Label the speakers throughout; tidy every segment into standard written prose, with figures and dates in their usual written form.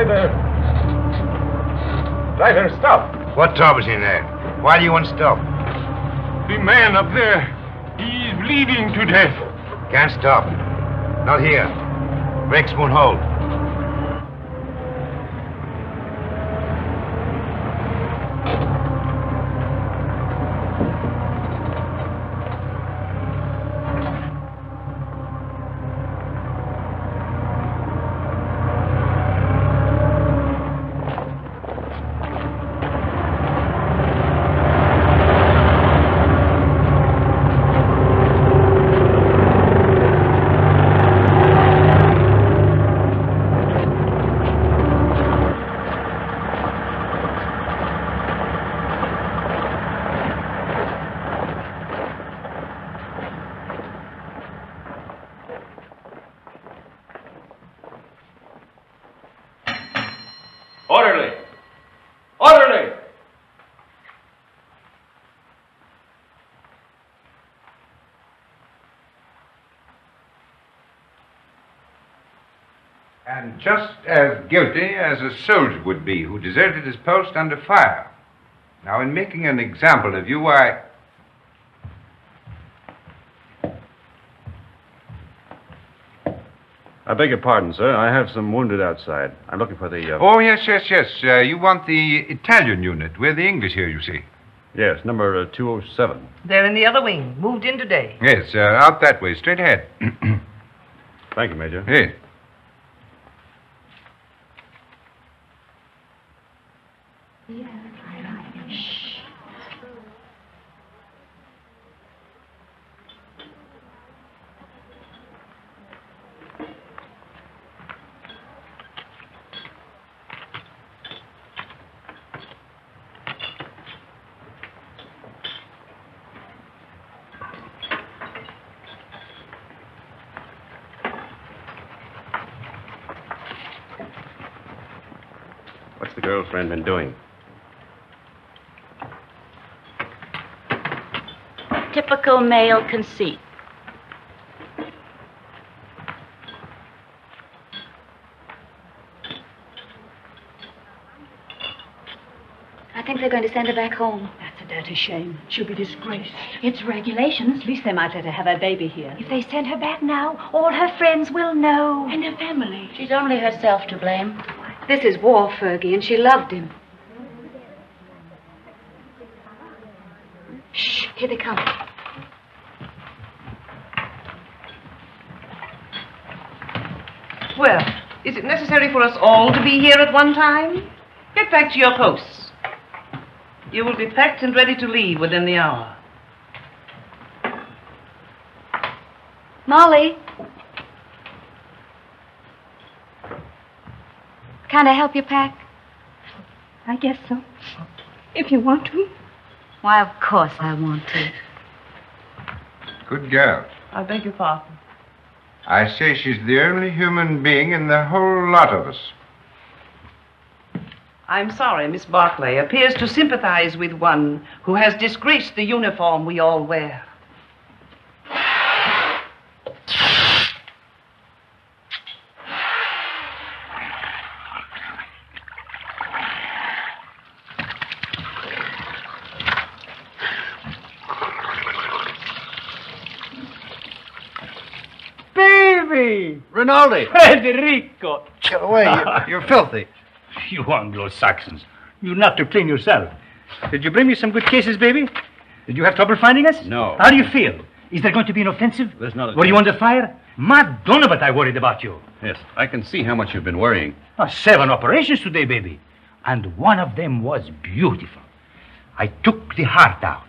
Speaker 1: Driver! Driver, stop!
Speaker 2: What trouble's in there? Why do you want to stop?
Speaker 1: The man up there, he's bleeding to death.
Speaker 2: Can't stop. Not here. Brakes won't hold.
Speaker 1: Orderly! Orderly!
Speaker 3: And just as guilty as a soldier would be who deserted his post under fire. Now, in making an example of you, I
Speaker 4: beg your pardon, sir. I have some wounded outside. I'm looking for the...
Speaker 3: Oh, yes. You want the Italian unit. We're the English here, you see.
Speaker 4: Yes, number 207.
Speaker 5: They're in the other wing. Moved in today.
Speaker 3: Yes, out that way, straight ahead.
Speaker 4: Thank you, Major.
Speaker 3: Yes.
Speaker 4: What's the girlfriend been doing?
Speaker 6: Typical male conceit.
Speaker 7: I think they're going to send her back home.
Speaker 8: That's a dirty shame. She'll be disgraced.
Speaker 7: It's regulations.
Speaker 8: At least they might let her have her baby here.
Speaker 7: If they send her back now, all her friends will know.
Speaker 8: And her family.
Speaker 6: She's only herself to blame.
Speaker 7: This is war, Fergie, and she loved him. Shh, here they come.
Speaker 5: Well, is it necessary for us all to be here at one time? Get back to your posts. You will be packed and ready to leave within the hour.
Speaker 7: Molly. Can I help you pack?
Speaker 8: I guess so. If you want to.
Speaker 7: Why, of course I want to.
Speaker 3: Good girl.
Speaker 5: I beg your pardon.
Speaker 3: I say she's the only human being in the whole lot of us.
Speaker 5: I'm sorry, Miss Barkley appears to sympathize with one who has disgraced the uniform we all wear.
Speaker 9: Rinaldi!
Speaker 10: Federico!
Speaker 9: Get away. You're filthy.
Speaker 10: You Anglo-Saxons. You not to clean yourself. Did you bring me some good cases, baby? Did you have trouble finding us?
Speaker 4: No.
Speaker 10: How do you feel? Is there going to be an offensive?
Speaker 4: There's not a
Speaker 10: Were you
Speaker 4: chance.
Speaker 10: under fire? Madonna, but I worried about you.
Speaker 4: Yes, I can see how much you've been worrying.
Speaker 10: 7 operations today, baby. And one of them was beautiful. I took the heart out.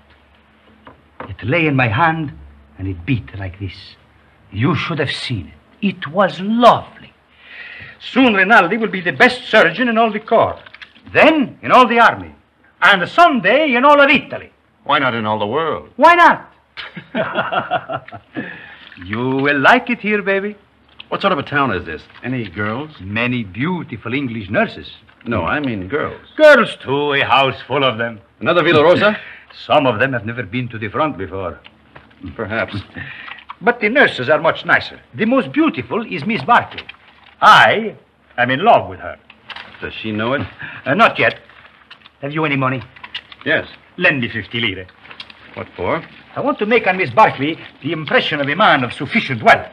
Speaker 10: It lay in my hand, and it beat like this. You should have seen it. It was lovely. Soon Rinaldi will be the best surgeon in all the corps. Then in all the army. And someday in all of Italy.
Speaker 4: Why not in all the world?
Speaker 10: Why not? You will like it here, baby.
Speaker 4: What sort of a town is this? Any girls?
Speaker 10: Many beautiful English nurses.
Speaker 4: No, I mean girls.
Speaker 10: Girls, too, a house full of them.
Speaker 4: Another Villa Rosa?
Speaker 10: Some of them have never been to the front before.
Speaker 4: Perhaps.
Speaker 10: But the nurses are much nicer. The most beautiful is Miss Barkley. I am in love with her.
Speaker 4: Does she know it?
Speaker 10: Not yet. Have you any money?
Speaker 4: Yes.
Speaker 10: Lend me 50 lire.
Speaker 4: What for?
Speaker 10: I want to make on Miss Barkley the impression of a man of sufficient wealth.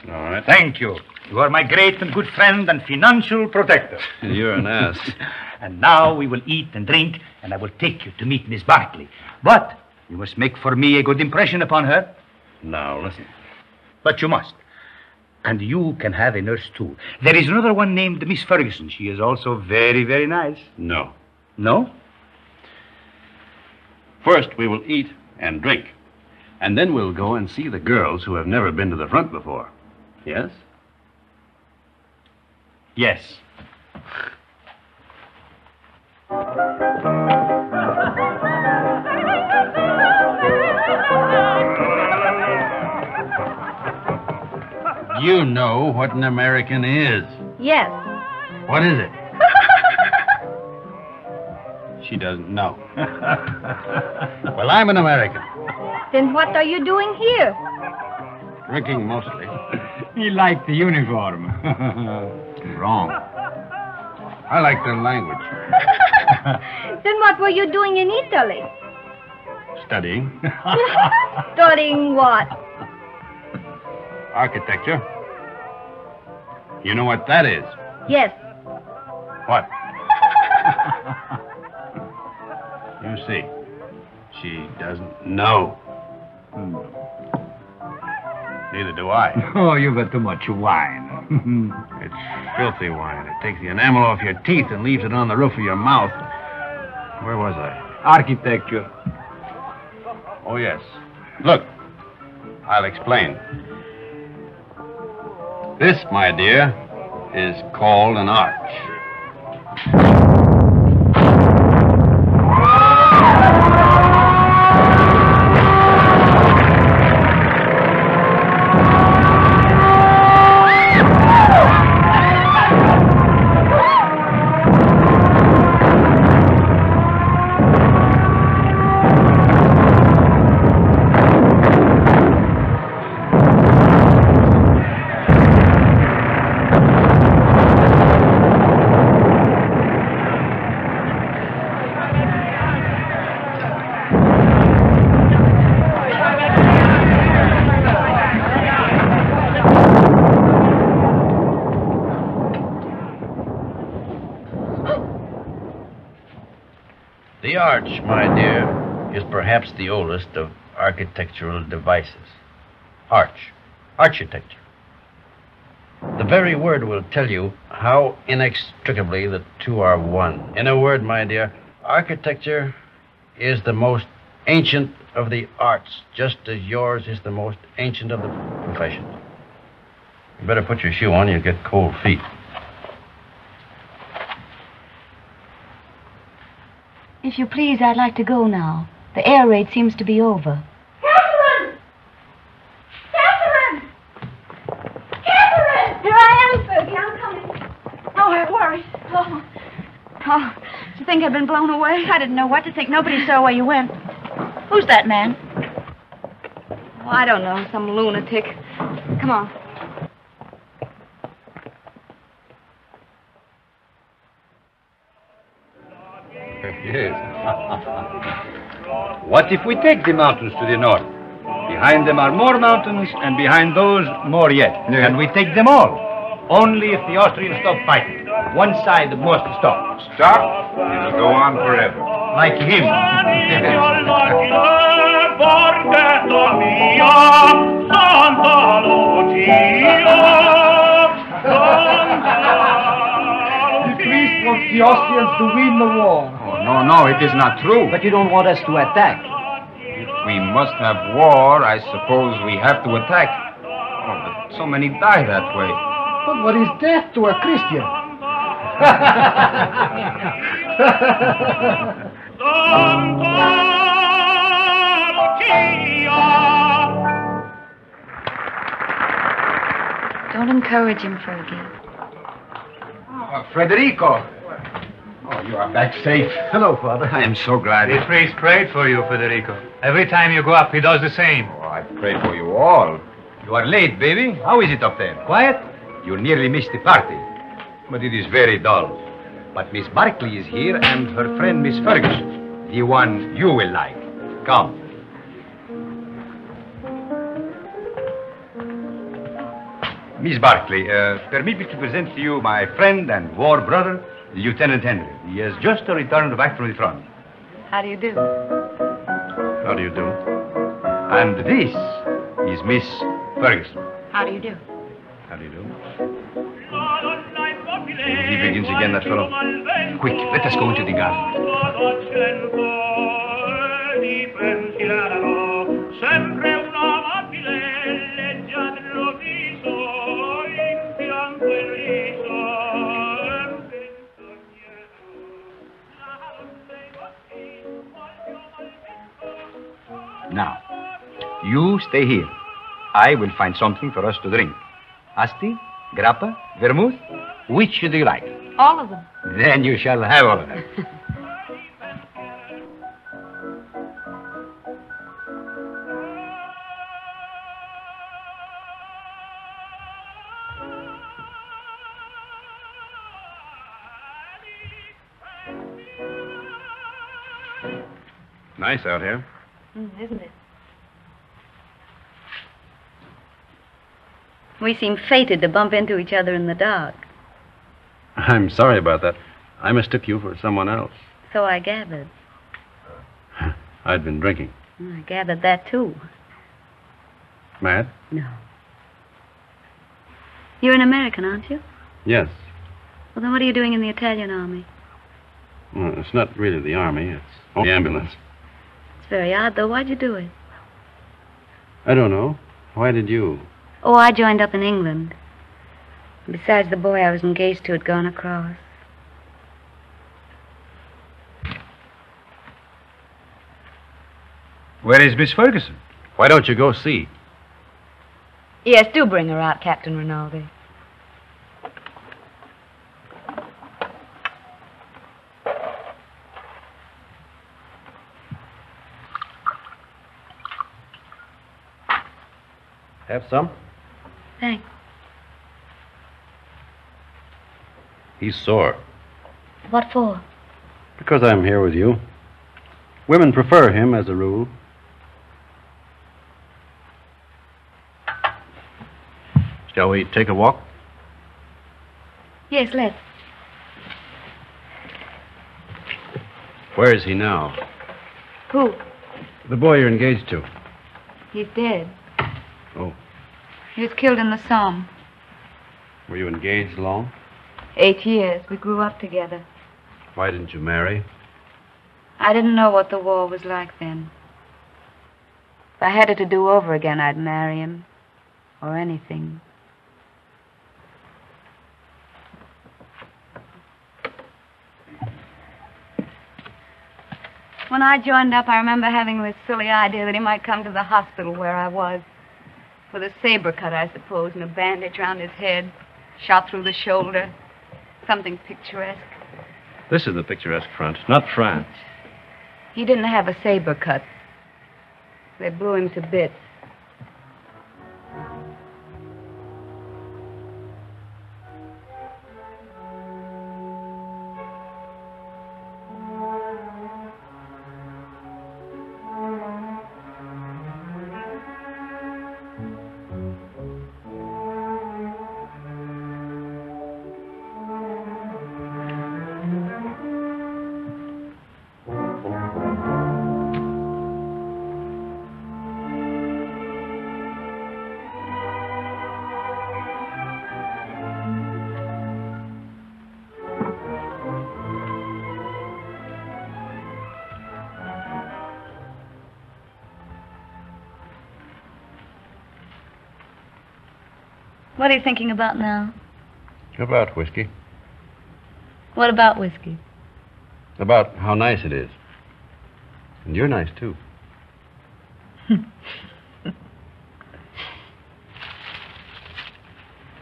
Speaker 4: All right.
Speaker 10: Thank you. You are my great and good friend and financial protector.
Speaker 4: You're an ass.
Speaker 10: And now we will eat and drink, and I will take you to meet Miss Barkley. But you must make for me a good impression upon her.
Speaker 4: Now, listen.
Speaker 10: But you must. And you can have a nurse, too. There is another one named Miss Ferguson. She is also very, very nice.
Speaker 4: No.
Speaker 10: No?
Speaker 4: First, we will eat and drink. And then we'll go and see the girls who have never been to the front before. Yes?
Speaker 10: Yes.
Speaker 4: You know what an American is.
Speaker 8: Yes.
Speaker 4: What is it? She doesn't know. Well, I'm an American.
Speaker 8: Then what are you doing here?
Speaker 4: Drinking mostly.
Speaker 9: He liked the uniform.
Speaker 4: Wrong. I like their language.
Speaker 8: Then what were you doing in Italy?
Speaker 4: Studying.
Speaker 8: Studying what?
Speaker 4: Architecture. You know what that is?
Speaker 8: Yes.
Speaker 4: What? You see, she doesn't know. Neither do I.
Speaker 9: Oh, you've got too much wine.
Speaker 4: It's filthy wine. It takes the enamel off your teeth and leaves it on the roof of your mouth. Where was I?
Speaker 9: Architecture.
Speaker 4: Oh, yes. Look, I'll explain. This, my dear, is called an arch.
Speaker 11: The arch, my dear, is perhaps the oldest of architectural devices. Arch. Architecture. The very word will tell you how inextricably the two are one. In a word, my dear, architecture is the most ancient of the arts, just as yours is the most ancient of the professions. You better put your shoe on, you'll get cold feet.
Speaker 7: If you please, I'd like to go now. The air raid seems to be over.
Speaker 8: Catherine! Catherine! Catherine! Here I am, Fergie. I'm coming. Oh, I worried.
Speaker 7: Oh, did you think I'd been blown away? I didn't know what to think. Nobody saw where you went. Who's that man?
Speaker 8: Oh, I don't know. Some lunatic. Come on.
Speaker 4: Yes. What if we take the mountains to the north? Behind them are more mountains, and behind those, more yet.
Speaker 9: Yeah.
Speaker 10: And we take them all. Only if the Austrians stop fighting. One side must stop.
Speaker 3: Stop? It'll go on forever.
Speaker 10: Like him.
Speaker 9: The priest wants the Austrians to win the war.
Speaker 2: Oh, no, it is not true.
Speaker 9: But you don't want us to attack.
Speaker 2: If we must have war, I suppose we have to attack. Oh, but so many die that way.
Speaker 9: But what is death to a Christian?
Speaker 7: Don't encourage him, Fergie.
Speaker 2: Federico. Oh, you are back safe.
Speaker 9: Hello, Father.
Speaker 2: I am so glad.
Speaker 12: The priest prayed for you, Federico. Every time you go up, he does the same.
Speaker 2: Oh, I pray for you all. You are late, baby. How is it up there?
Speaker 9: Quiet?
Speaker 2: You nearly missed the party. But it is very dull.
Speaker 13: But Miss Barkley is here and her friend Miss Ferguson, the one you will like. Come. Miss Barkley, permit me to present to you my friend and war brother, Lieutenant Henry. He has just returned back from the front.
Speaker 14: How do you do?
Speaker 4: How do you do?
Speaker 13: And this is Miss Ferguson.
Speaker 14: How do you do?
Speaker 4: How do you do?
Speaker 13: He begins again, that fellow. Quick, let us go into the garden. Now, you stay here. I will find something for us to drink. Asti, grappa, vermouth, which do you like?
Speaker 14: All of them.
Speaker 13: Then you shall have all of them.
Speaker 4: Nice out here.
Speaker 14: Isn't it? We seem fated to bump into each other in the dark.
Speaker 4: I'm sorry about that. I mistook you for someone else.
Speaker 14: So I gathered.
Speaker 4: I'd been drinking.
Speaker 14: I gathered that, too.
Speaker 4: Mad?
Speaker 14: No. You're an American, aren't you?
Speaker 4: Yes.
Speaker 14: Well, then what are you doing in the Italian army?
Speaker 4: Well, it's not really the army. It's the ambulance.
Speaker 14: It's very odd, though. Why'd you do it?
Speaker 4: I don't know. Why did you?
Speaker 14: Oh, I joined up in England. Besides, the boy I was engaged to had gone across.
Speaker 13: Where is Miss Ferguson?
Speaker 4: Why don't you go see?
Speaker 14: Yes, do bring her out, Captain Rinaldi.
Speaker 4: Have some?
Speaker 14: Thanks.
Speaker 4: He's sore.
Speaker 14: What for?
Speaker 4: Because I'm here with you. Women prefer him as a rule. Shall we take a walk?
Speaker 14: Yes, let's.
Speaker 4: Where is he now?
Speaker 14: Who?
Speaker 4: The boy you're engaged to.
Speaker 14: He's dead.
Speaker 4: Oh.
Speaker 14: He was killed in the Somme.
Speaker 4: Were you engaged long?
Speaker 14: 8 years. We grew up together.
Speaker 4: Why didn't you marry?
Speaker 14: I didn't know what the war was like then. If I had it to do over again, I'd marry him. Or anything. When I joined up, I remember having this silly idea that he might come to the hospital where I was. With a saber cut, I suppose, and a bandage round his head. Shot through the shoulder. Something picturesque.
Speaker 4: This is the picturesque front, not France.
Speaker 14: He didn't have a saber cut. They blew him to bits. What are you thinking about now?
Speaker 4: About whiskey.
Speaker 14: What about whiskey?
Speaker 4: About how nice it is. And you're nice, too.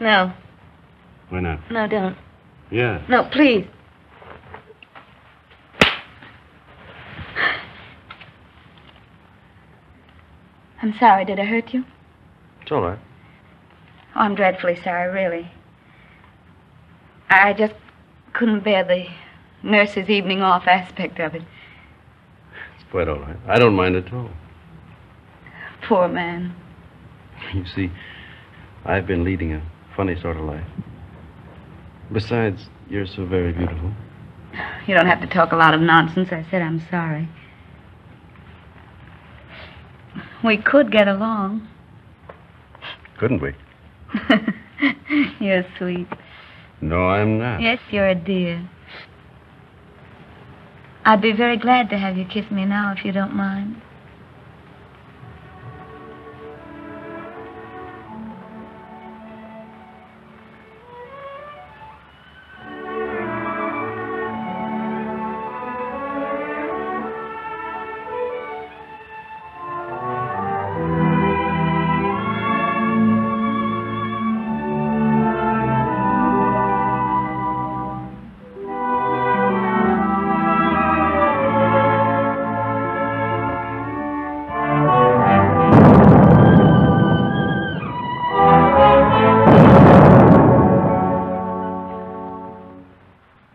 Speaker 14: No.
Speaker 4: Why not?
Speaker 14: No, don't.
Speaker 4: Yeah.
Speaker 14: No, please. I'm sorry. Did I hurt you?
Speaker 4: It's all right.
Speaker 14: Oh, I'm dreadfully sorry, really. I just couldn't bear the nurse's evening off aspect of it.
Speaker 4: It's quite all right. I don't mind at all.
Speaker 14: Poor man.
Speaker 4: You see, I've been leading a funny sort of life. Besides, you're so very beautiful.
Speaker 14: You don't have to talk a lot of nonsense. I said I'm sorry. We could get along.
Speaker 4: Couldn't we?
Speaker 14: You're sweet.
Speaker 4: No, I'm not.
Speaker 14: Yes, you're a dear. I'd be very glad to have you kiss me now, if you don't mind.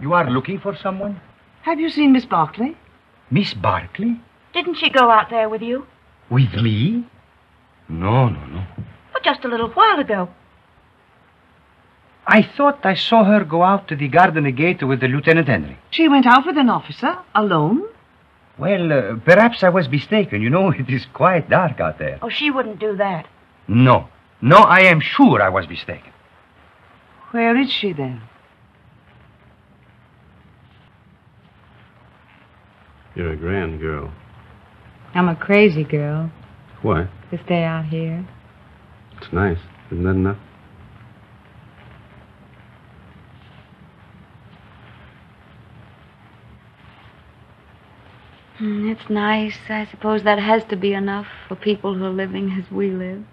Speaker 10: You are looking for someone?
Speaker 5: Have you seen Miss Barkley?
Speaker 10: Miss Barkley?
Speaker 7: Didn't she go out there with you?
Speaker 10: With me? No.
Speaker 7: Well, just a little while ago.
Speaker 10: I thought I saw her go out to the garden gate with the Lieutenant Henry.
Speaker 5: She went out with an officer, alone?
Speaker 10: Well, perhaps I was mistaken. You know, it is quite dark out there.
Speaker 7: Oh, she wouldn't do that.
Speaker 10: No, I am sure I was mistaken.
Speaker 5: Where is she, then?
Speaker 4: You're a grand girl.
Speaker 14: I'm a crazy girl
Speaker 4: Why?
Speaker 14: to stay out here.
Speaker 4: It's nice. Isn't that enough?
Speaker 14: It's nice. I suppose that has to be enough for people who are living as we live.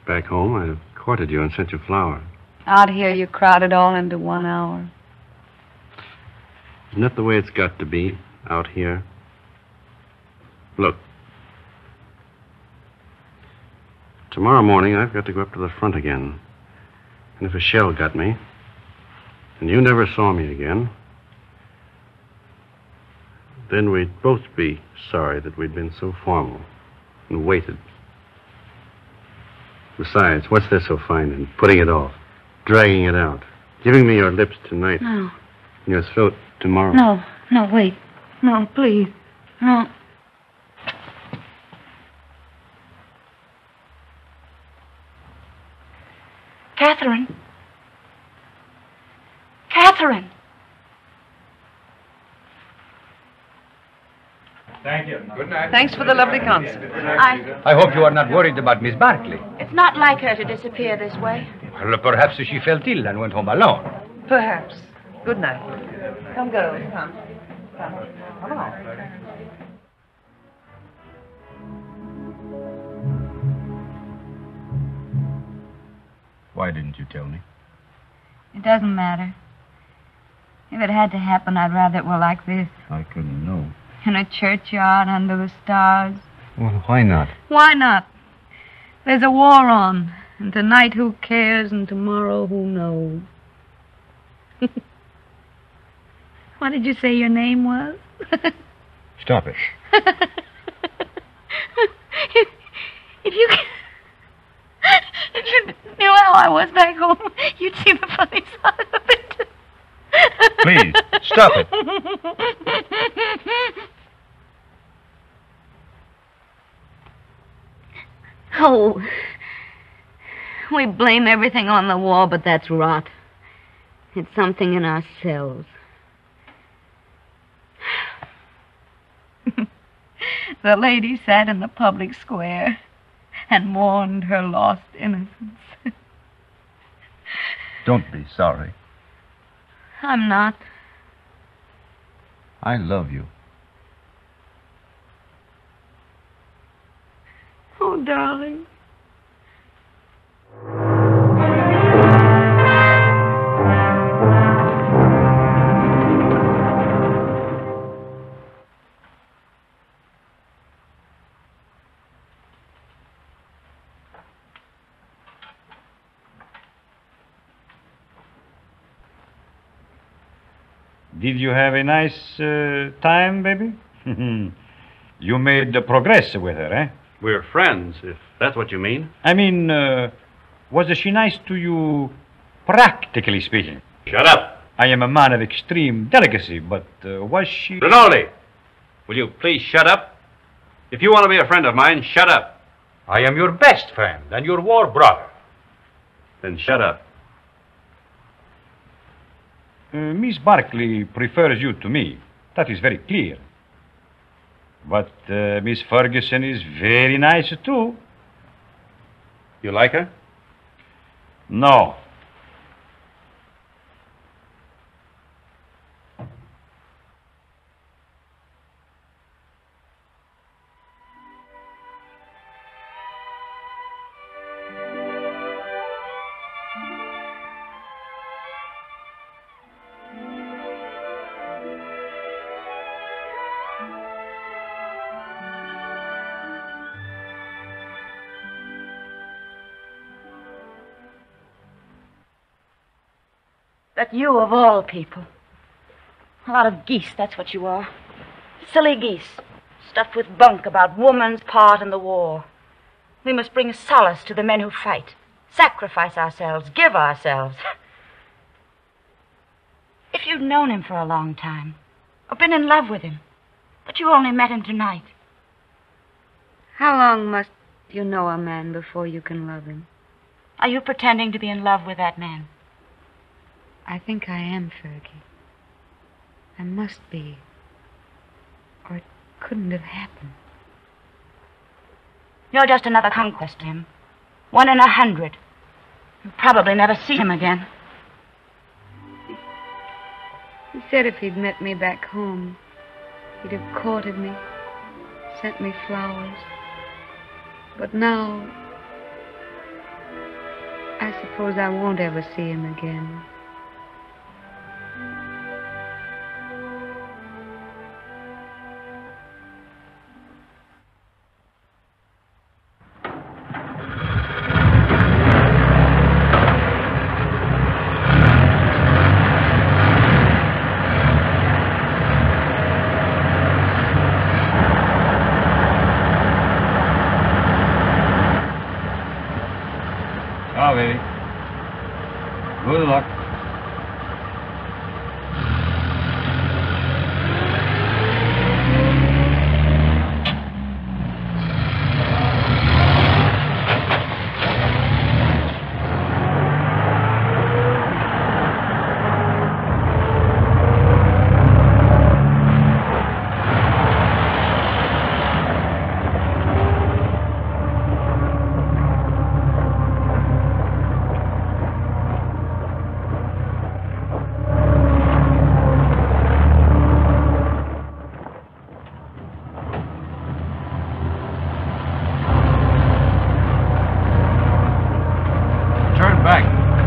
Speaker 4: Back home, I'd have courted you and sent you flowers.
Speaker 14: Out here, you crowd it all into 1 hour.
Speaker 4: Isn't that the way it's got to be out here? Look. Tomorrow morning, I've got to go up to the front again. And if a shell got me, and you never saw me again, then we'd both be sorry that we'd been so formal and waited. Besides, what's there so fine in putting it off, dragging it out, giving me your lips tonight,
Speaker 14: No.
Speaker 4: and your throat tomorrow?
Speaker 14: No, wait. No, please. No.
Speaker 7: Catherine. Catherine.
Speaker 9: Thank you.
Speaker 3: Good night.
Speaker 5: Thanks for the lovely concert.
Speaker 10: I hope you are not worried about Miss Barkley.
Speaker 7: It's not like her to disappear this way.
Speaker 10: Well, perhaps she felt ill and went home alone.
Speaker 5: Perhaps. Good night. Come, girls. Come. Come along.
Speaker 13: Why didn't you tell me?
Speaker 14: It doesn't matter. If it had to happen, I'd rather it were like this.
Speaker 13: I couldn't know.
Speaker 14: In a churchyard under the stars.
Speaker 13: Well, why not?
Speaker 14: Why not? There's a war on. And tonight, who cares? And tomorrow, who knows? What did you say your name was?
Speaker 13: Stop it.
Speaker 14: If you knew how I was back home, you'd see the funny side of it.
Speaker 13: Please, stop it.
Speaker 14: Oh, we blame everything on the war, but that's rot. It's something in ourselves. The lady sat in the public square and mourned her lost innocence.
Speaker 13: Don't be sorry.
Speaker 14: I'm not.
Speaker 13: I love you.
Speaker 14: Oh, darling.
Speaker 10: Did you have a nice time, baby? You made progress with her, eh?
Speaker 4: We're friends, if that's what you mean.
Speaker 10: I mean, was she nice to you, practically speaking?
Speaker 4: Shut up.
Speaker 10: I am a man of extreme delicacy, but was she...
Speaker 4: Rinaldi, will you please shut up? If you want to be a friend of mine, shut up.
Speaker 10: I am your best friend and your war brother.
Speaker 4: Then shut up.
Speaker 10: Miss Barkley prefers you to me. That is very clear. But Miss Ferguson is very nice, too.
Speaker 4: You like her?
Speaker 10: No.
Speaker 6: That you of all people. A lot of geese, that's what you are. Silly geese, stuffed with bunk about woman's part in the war. We must bring solace to the men who fight, sacrifice ourselves, give ourselves. If you'd known him for a long time, or been in love with him, but you only met him tonight.
Speaker 14: How long must you know a man before you can love him?
Speaker 6: Are you pretending to be in love with that man?
Speaker 14: I think I am, Fergie. I must be. Or it couldn't have happened.
Speaker 6: You're just another conquest to him. 1 in 100. You'll probably never see him again.
Speaker 14: He said if he'd met me back home, he'd have courted me, sent me flowers. But now, I suppose I won't ever see him again.
Speaker 10: Ciao, baby. Good luck.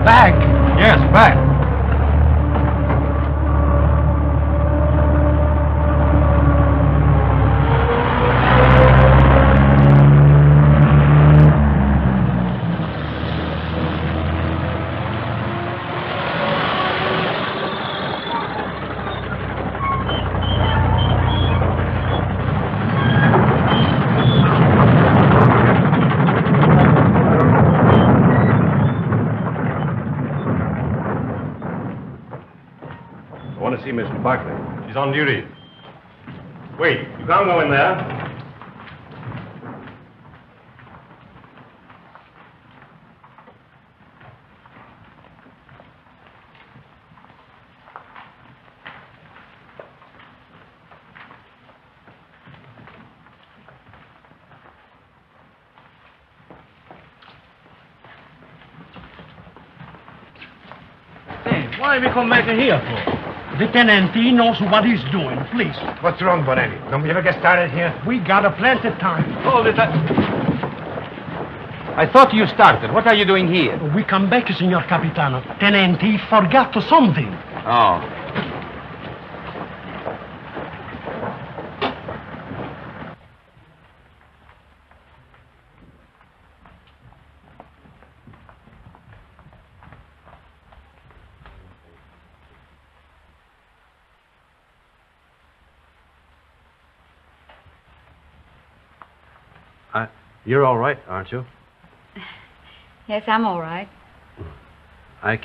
Speaker 9: Back?
Speaker 10: Yes, back.
Speaker 4: I want to see Miss Barkley. She's on duty. Wait, you can't go in there.
Speaker 9: Hey, why we come back here for? The tenant, he knows what he's doing, please.
Speaker 1: What's wrong, Bonetti? Don't we ever get started here?
Speaker 9: We got a plenty of time.
Speaker 13: Hold it. I thought you started. What are you doing here?
Speaker 9: We come back, Signor Capitano. Tenant, he forgot something.
Speaker 13: Oh.
Speaker 4: You're all right, aren't you?
Speaker 14: Yes, I'm all right.
Speaker 4: I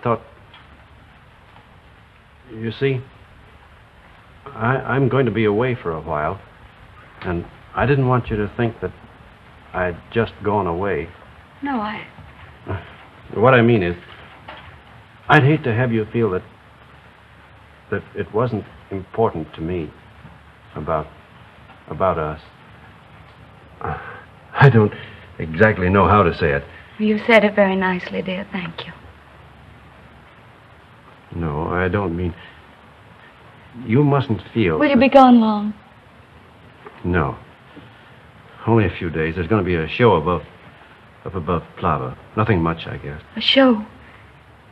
Speaker 4: thought... You see, I'm going to be away for a while, and I didn't want you to think that I'd just gone away.
Speaker 14: No,
Speaker 4: What I mean is, I'd hate to have you feel that it wasn't important to me about us. I don't exactly know how to say it.
Speaker 14: You said it very nicely, dear. Thank you.
Speaker 4: No, I don't mean... You mustn't feel...
Speaker 14: Will you be gone long?
Speaker 4: No. Only a few days. There's going to be a show up above Plava. Nothing much, I guess.
Speaker 14: A show?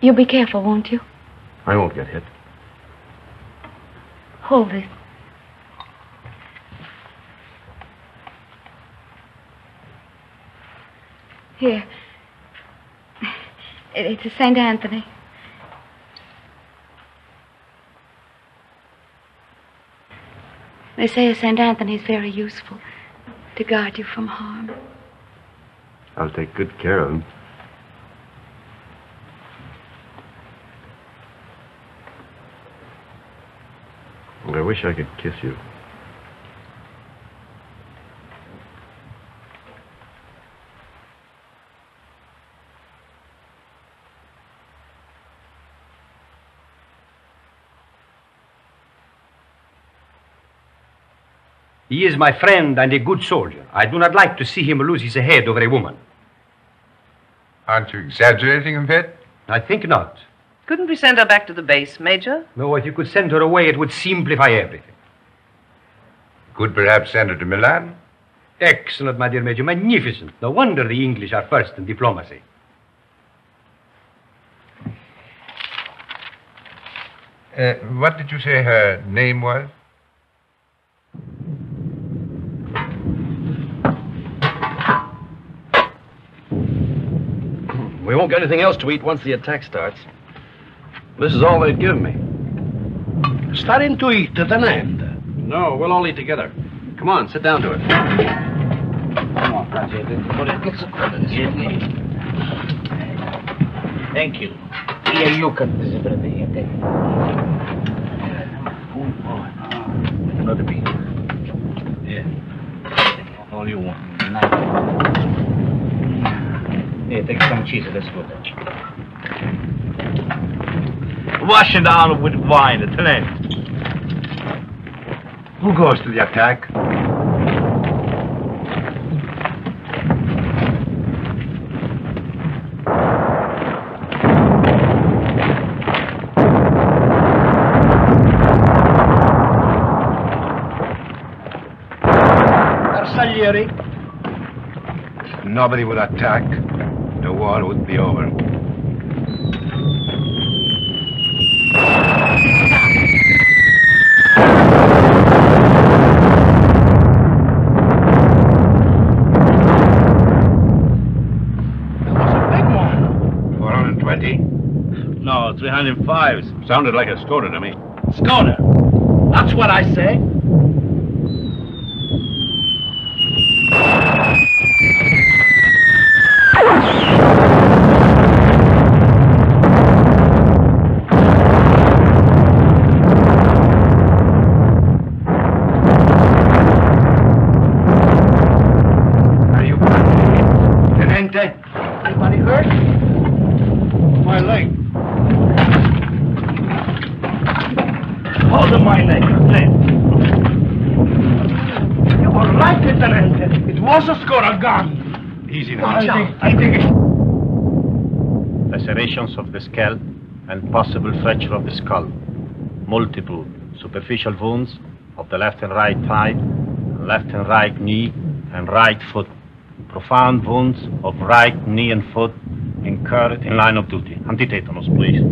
Speaker 14: You'll be careful, won't you?
Speaker 4: I won't get hit.
Speaker 14: Hold this. Here. It's a St. Anthony. They say a St. Anthony's very useful to guard you from harm.
Speaker 4: I'll take good care of him. I wish I could kiss you.
Speaker 10: He is my friend and a good soldier. I do not like to see him lose his head over a woman.
Speaker 3: Aren't you exaggerating a bit?
Speaker 10: I think not.
Speaker 5: Couldn't we send her back to the base, Major?
Speaker 10: No, if you could send her away, it would simplify everything.
Speaker 3: Could perhaps send her to Milan?
Speaker 10: Excellent, my dear Major. Magnificent. No wonder the English are first in diplomacy.
Speaker 3: What did you say her name was?
Speaker 4: We won't get anything else to eat once the attack starts. This is all they'd give me.
Speaker 9: Starting to eat, tenente.
Speaker 4: No, we'll all eat together. Come on, sit down to it.
Speaker 11: Come on, Francis. Thank you. Here, you cut this everything. Another piece. Yeah. All you want. Here, take some cheese. Let's go.
Speaker 12: Wash it down with wine, tenente.
Speaker 3: Who goes to the attack?
Speaker 9: Bersaglieri.
Speaker 3: If nobody would attack, the war would be over.
Speaker 9: No, 305s.
Speaker 4: Sounded like a Skoda to me.
Speaker 9: Skoda. That's what I say.
Speaker 3: Are you Tenente?
Speaker 9: Anybody hurt? My leg. Hold on my neck, You were right, Lieutenant. It was a Skoda gun.
Speaker 3: Easy now.
Speaker 9: I think it...
Speaker 12: Lacerations of the scalp and possible fracture of the skull. Multiple superficial wounds of the left and right thigh, left and right knee, and right foot. Profound wounds of right knee and foot incurred in line of duty. Antitetanus, please.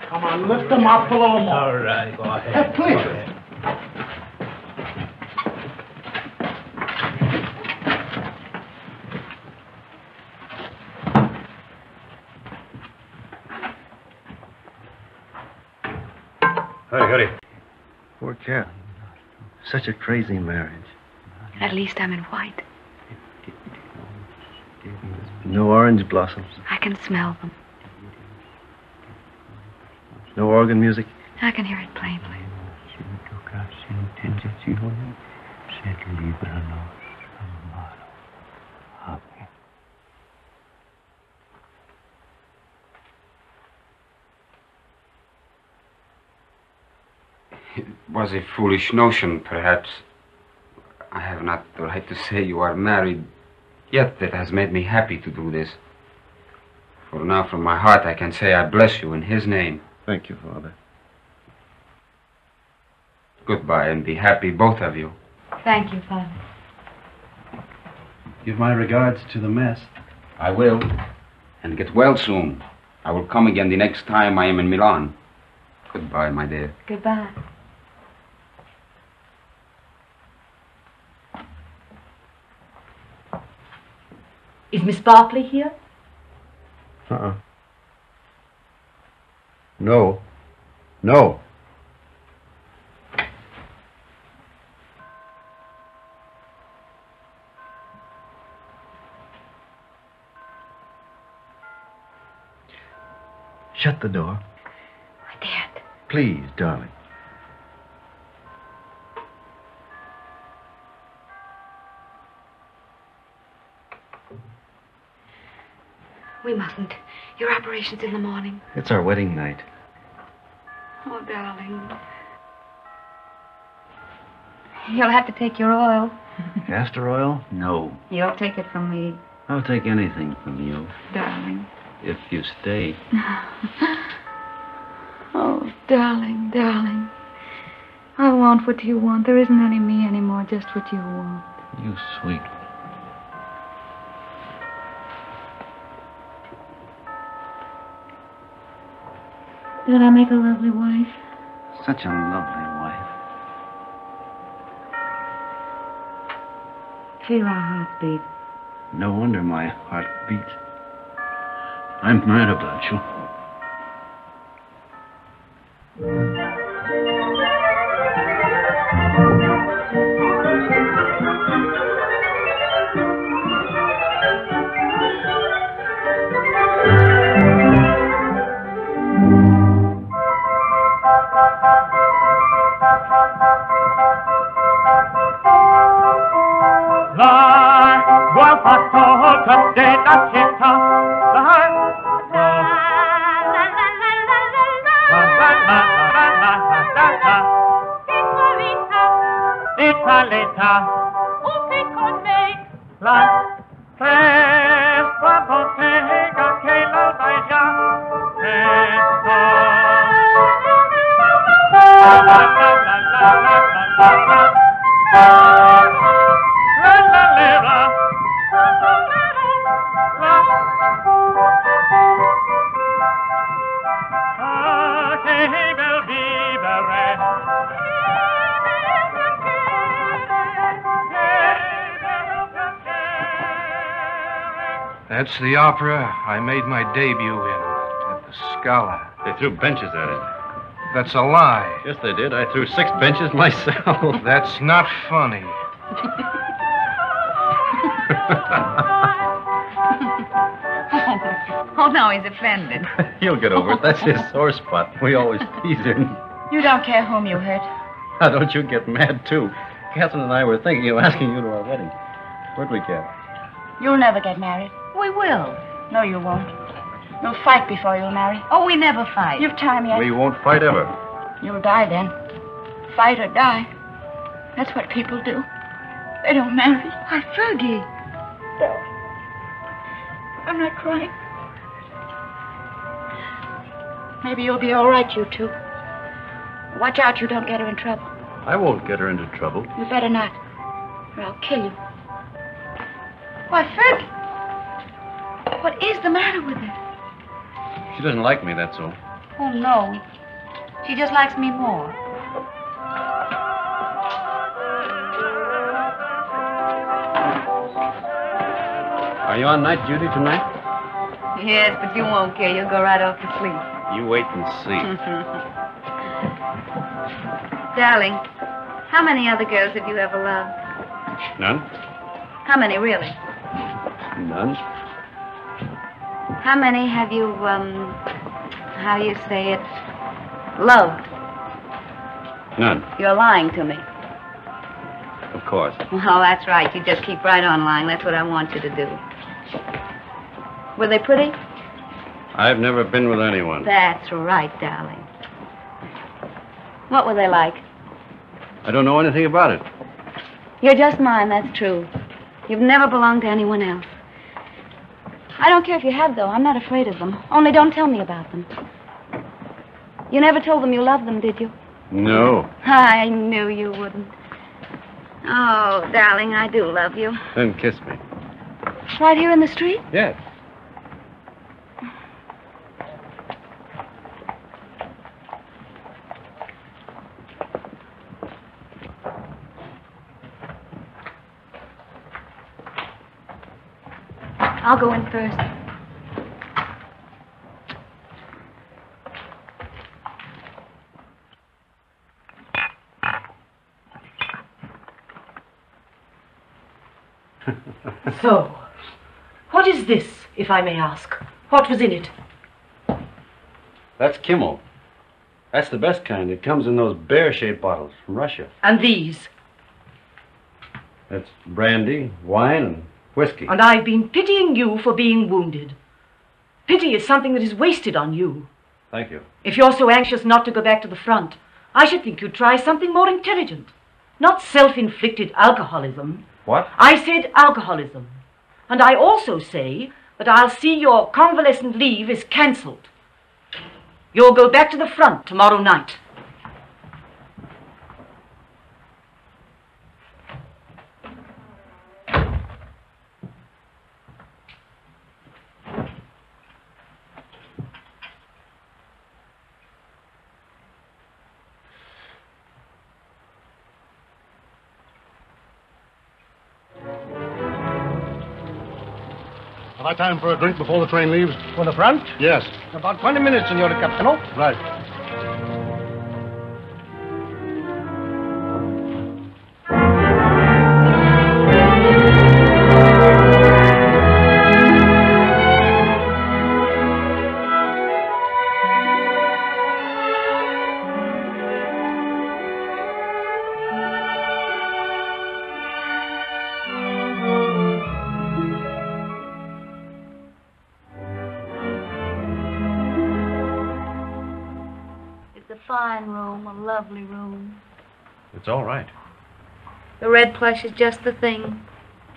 Speaker 9: Come on, lift them up a little more.
Speaker 12: All right, go ahead.
Speaker 9: Please.
Speaker 12: Hurry.
Speaker 4: Poor cat. Such a crazy marriage.
Speaker 14: At least I'm in white.
Speaker 4: No orange blossoms.
Speaker 14: I can smell them.
Speaker 4: No organ music.
Speaker 14: I can hear it plainly.
Speaker 2: It was a foolish notion, perhaps. I have not the right to say you are married, yet that has made me happy to do this. For now, from my heart, I can say I bless you in his name.
Speaker 4: Thank you, Father.
Speaker 2: Goodbye, and be happy, both of you.
Speaker 14: Thank you, Father.
Speaker 4: Give my regards to the mess.
Speaker 2: I will. And get well soon. I will come again the next time I am in Milan. Goodbye, my dear.
Speaker 14: Goodbye.
Speaker 6: Is Miss Barkley here?
Speaker 4: No. No. Shut the door.
Speaker 14: I daren't.
Speaker 4: Please, darling.
Speaker 14: We mustn't. Your operation's in the morning.
Speaker 4: It's our wedding night.
Speaker 14: Oh, darling. You'll have to take your oil.
Speaker 4: Castor oil? No.
Speaker 14: You'll take it from me,
Speaker 4: I'll take anything from you.
Speaker 14: darling.
Speaker 4: If you stay.
Speaker 14: Oh, darling, darling. I want what you want. There isn't any me anymore, just what you want.
Speaker 4: You sweet.
Speaker 14: Did I make a lovely wife?
Speaker 4: Such a lovely wife.
Speaker 14: Feel our hearts beat.
Speaker 4: No wonder my heart beats. I'm mad about you.
Speaker 3: That's the opera I made my debut in at the Scala.
Speaker 4: They threw benches at it.
Speaker 3: That's a lie.
Speaker 4: Yes, they did. I threw 6 benches myself.
Speaker 3: That's not funny.
Speaker 14: Oh, now he's offended.
Speaker 4: He'll get over it. That's his sore spot. We always tease him.
Speaker 6: You don't care whom you hurt.
Speaker 4: Now, don't you get mad, too. Catherine and I were thinking of asking you to our wedding. Where'd we get?
Speaker 6: You'll never get married.
Speaker 14: We will.
Speaker 6: No, you won't. You'll fight before you'll marry.
Speaker 14: Oh, we never fight.
Speaker 6: You've time yet.
Speaker 4: We won't fight ever.
Speaker 6: You'll die then. Fight or die. That's what people do. They don't marry.
Speaker 14: Why, Fergie.
Speaker 6: No. I'm not crying. Maybe you'll be all right, you two. Watch out you don't get her in trouble.
Speaker 4: I won't get her into trouble.
Speaker 6: You better not, or I'll kill you. Why, Fergie. What is the matter with her?
Speaker 4: She doesn't like me, that's all.
Speaker 14: Oh, no. She just likes me more.
Speaker 4: Are you on night duty tonight?
Speaker 14: Yes, but you won't care. You'll go right off to sleep.
Speaker 4: You wait and see.
Speaker 14: Darling, how many other girls have you ever loved?
Speaker 4: None?
Speaker 14: How many, really?
Speaker 4: None?
Speaker 14: How many have you, how you say it, loved?
Speaker 4: None.
Speaker 14: You're lying to me.
Speaker 4: Of course.
Speaker 14: Well, that's right. You just keep right on lying. That's what I want you to do. Were they pretty?
Speaker 4: I've never been with anyone.
Speaker 14: That's right, darling. What were they like?
Speaker 4: I don't know anything about it.
Speaker 14: You're just mine, that's true. You've never belonged to anyone else. I don't care if you have, though. I'm not afraid of them. Only don't tell me about them. You never told them you loved them, did you?
Speaker 4: No.
Speaker 14: I knew you wouldn't. Oh, darling, I do love you.
Speaker 4: Then kiss me.
Speaker 14: Right here in the street?
Speaker 4: Yes.
Speaker 14: I'll go in first.
Speaker 15: So, what is this, if I may ask? What was in it?
Speaker 4: That's Kimmel. That's the best kind. It comes in those bear-shaped bottles from Russia.
Speaker 15: And these?
Speaker 4: That's brandy, wine, and whiskey.
Speaker 15: And I've been pitying you for being wounded. Pity is something that is wasted on you.
Speaker 4: Thank you.
Speaker 15: If you're so anxious not to go back to the front, I should think you'd try something more intelligent. Not self-inflicted alcoholism.
Speaker 4: What?
Speaker 15: I said alcoholism. And I also say that I'll see your convalescent leave is cancelled. You'll go back to the front tomorrow night.
Speaker 16: Have I time for a drink before the train leaves?
Speaker 9: For the front?
Speaker 16: Yes.
Speaker 9: About 20 minutes, Signor Capitano.
Speaker 16: Right.
Speaker 14: Fine room, a lovely room.
Speaker 4: It's all right.
Speaker 14: The red plush is just the thing.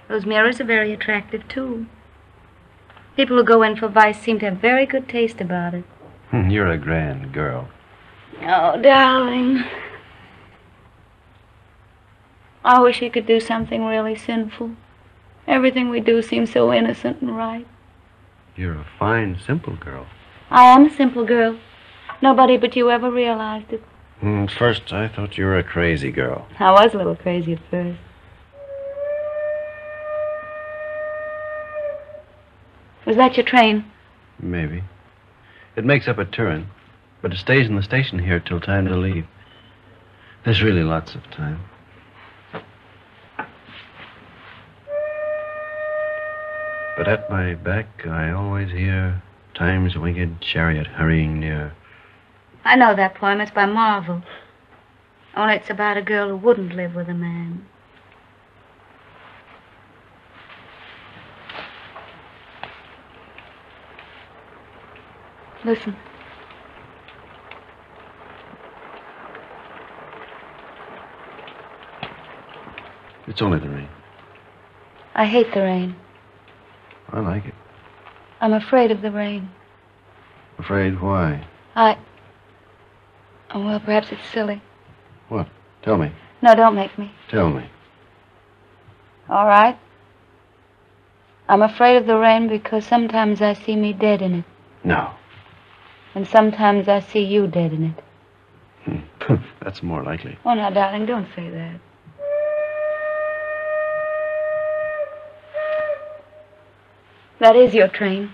Speaker 14: Those mirrors are very attractive, too. People who go in for vice seem to have very good taste about it.
Speaker 4: You're a grand girl.
Speaker 14: Oh, darling. I wish we could do something really sinful. Everything we do seems so innocent and right.
Speaker 4: You're a fine, simple girl.
Speaker 14: I am a simple girl. Nobody but you ever realized it.
Speaker 4: First, I thought you were a crazy girl.
Speaker 14: I was a little crazy at first. Was that your train?
Speaker 4: Maybe. It makes up at Turin, but it stays in the station here till time to leave. There's really lots of time. But at my back, I always hear time's winged chariot hurrying near.
Speaker 14: I know that poem. It's by Marvel. Only it's about a girl who wouldn't live with a man. Listen.
Speaker 4: It's only the rain.
Speaker 14: I hate the rain.
Speaker 4: I like it.
Speaker 14: I'm afraid of the rain.
Speaker 4: Afraid why?
Speaker 14: Oh, well, perhaps it's silly.
Speaker 4: What? Tell me.
Speaker 14: No, don't make me.
Speaker 4: Tell me.
Speaker 14: All right. I'm afraid of the rain because sometimes I see me dead in it.
Speaker 4: No.
Speaker 14: And sometimes I see you dead in it.
Speaker 4: That's more likely.
Speaker 14: Oh, now, darling, don't say that. That is your train.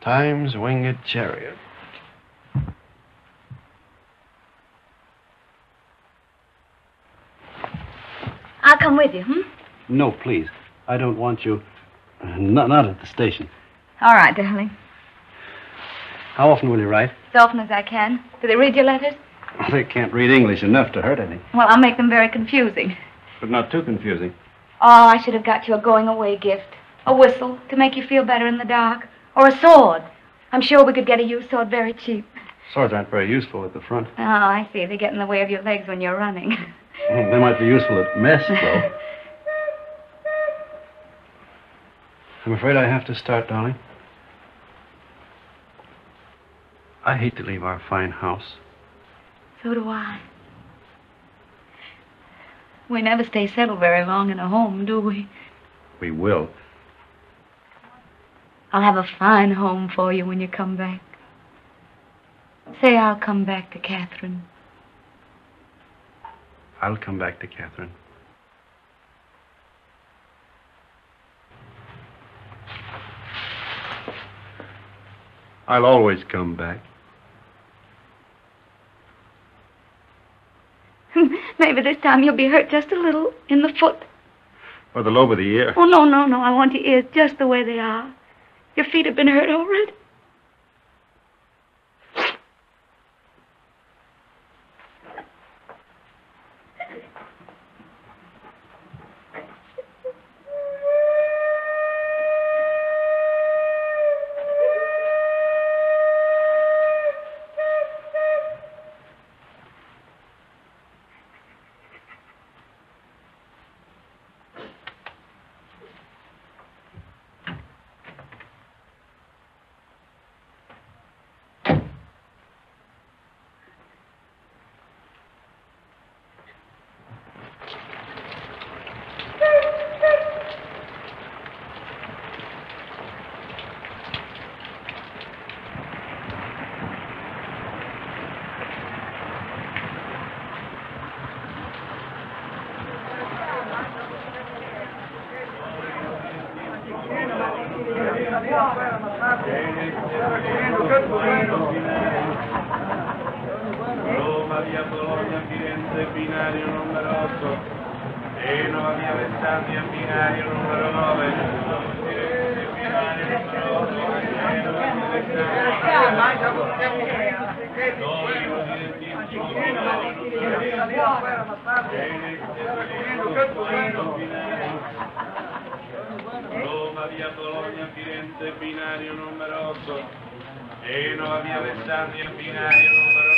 Speaker 4: Time's winged chariot.
Speaker 7: I'll come with you,
Speaker 4: No, please. I don't want you. Not at the station.
Speaker 14: All right, darling.
Speaker 4: How often will you write?
Speaker 14: As often as I can. Do they read your letters?
Speaker 4: They can't read English enough to hurt any.
Speaker 14: Well, I'll make them very confusing.
Speaker 4: But not too confusing.
Speaker 14: Oh, I should have got you a going-away gift. A whistle to make you feel better in the dark. Or a sword. I'm sure we could get a used sword very cheap.
Speaker 4: Swords aren't very useful at the front.
Speaker 14: Oh, I see. They get in the way of your legs when you're running.
Speaker 4: They might be useful at mess, though. I'm afraid I have to start, darling. I hate to leave our fine house.
Speaker 14: So do I. We never stay settled very long in a home, do we?
Speaker 4: We will.
Speaker 14: I'll have a fine home for you when you come back. Say I'll come back to Catherine.
Speaker 4: I'll come back to Catherine. I'll always come back.
Speaker 14: Maybe this time you'll be hurt just a little in the foot.
Speaker 4: Or the lobe of the ear.
Speaker 14: Oh, no, no, no. I want your ears just the way they are. Your feet have been hurt already.
Speaker 17: Roma, via Bologna, Firenze, binario numero 8. Genova, via Alessandria, binario numero 9. Firenze, binario numero 8. Roma, via Bologna, Firenze, binario numero 8. Genova, via Alessandria, binario numero 9.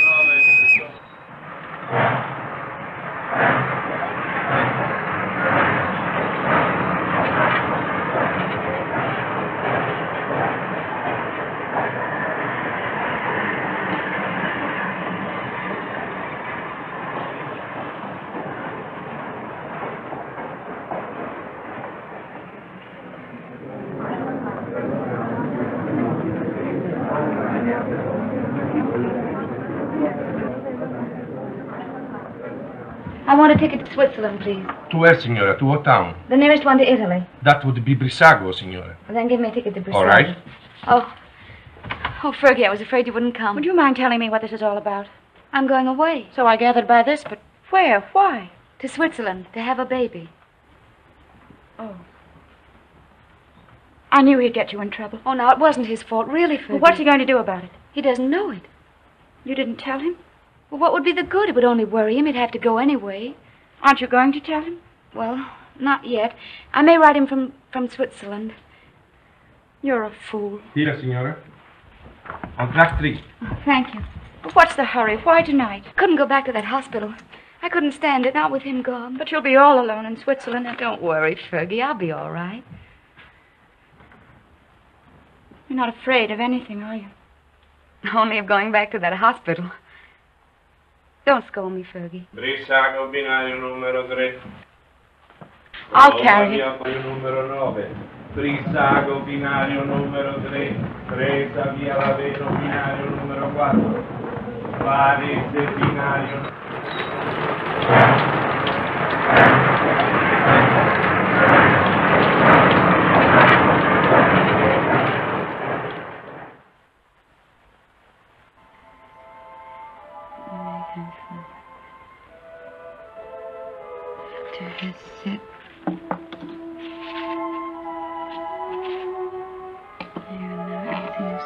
Speaker 14: I want a ticket to Switzerland, please.
Speaker 1: To where, signora? To what town?
Speaker 14: The nearest one to Italy.
Speaker 1: That would be Brissago, signora.
Speaker 14: Well, then give me a ticket to Brissago.
Speaker 1: All right.
Speaker 14: Oh, Fergie, I was afraid you wouldn't come.
Speaker 6: Would you mind telling me what this is all about?
Speaker 14: I'm going away.
Speaker 6: So I gathered by this, but where? Why?
Speaker 14: To Switzerland, to have a baby.
Speaker 6: Oh. I knew he'd get you in trouble.
Speaker 14: Oh, no, it wasn't his fault, really, Fergie.
Speaker 6: Well, what's he going to do about it?
Speaker 14: He doesn't know it.
Speaker 6: You didn't tell him?
Speaker 14: Well, what would be the good? It would only worry him. He'd have to go anyway.
Speaker 6: Aren't you going to tell him?
Speaker 14: Well, not yet. I may write him from Switzerland.
Speaker 6: You're a fool.
Speaker 1: Here, signora. On track 3.
Speaker 14: Oh, thank you.
Speaker 6: But what's the hurry? Why tonight?
Speaker 14: Couldn't go back to that hospital. I couldn't stand it, not with him gone.
Speaker 6: But you'll be all alone in Switzerland. And
Speaker 14: don't worry, Fergie. I'll be all right.
Speaker 6: You're not afraid of anything, are you?
Speaker 14: Only of going back to that hospital. Don't scold me, Fergie.
Speaker 17: Brissago, binario numero 3.
Speaker 6: I'll carry it.
Speaker 17: Via numero 9. Brissago, binario numero 3. Presa, via Laveno, binario numero 4. Varese, binario.
Speaker 14: Just sit. There, now everything is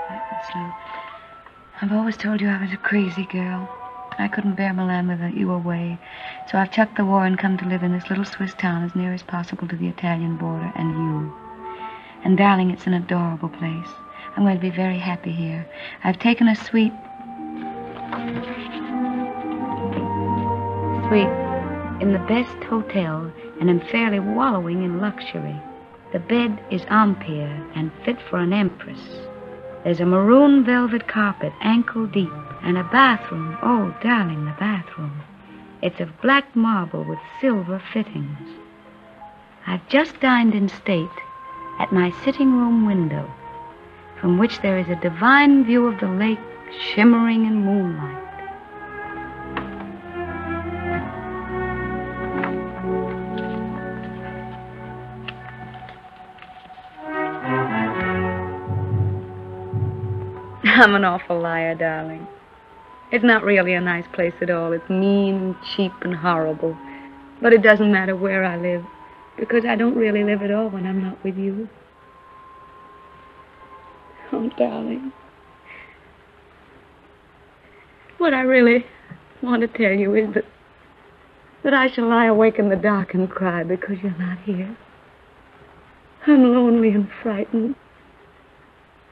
Speaker 14: nice and slow. I've always told you I was a crazy girl. I couldn't bear Milan without you away. So I've chucked the war and come to live in this little Swiss town as near as possible to the Italian border and you. And darling, it's an adorable place. I'm going to be very happy here. I've taken a suite in the best hotel and am fairly wallowing in luxury. The bed is Empire and fit for an empress. There's a maroon velvet carpet, ankle deep, and a bathroom. Oh, darling, the bathroom. It's of black marble with silver fittings. I've just dined in state at my sitting room window, from which there is a divine view of the lake shimmering in moonlight. I'm an awful liar, darling. It's not really a nice place at all. It's mean and cheap and horrible. But it doesn't matter where I live, because I don't really live at all when I'm not with you. Oh, darling. What I really want to tell you is that I shall lie awake in the dark and cry because you're not here. I'm lonely and frightened.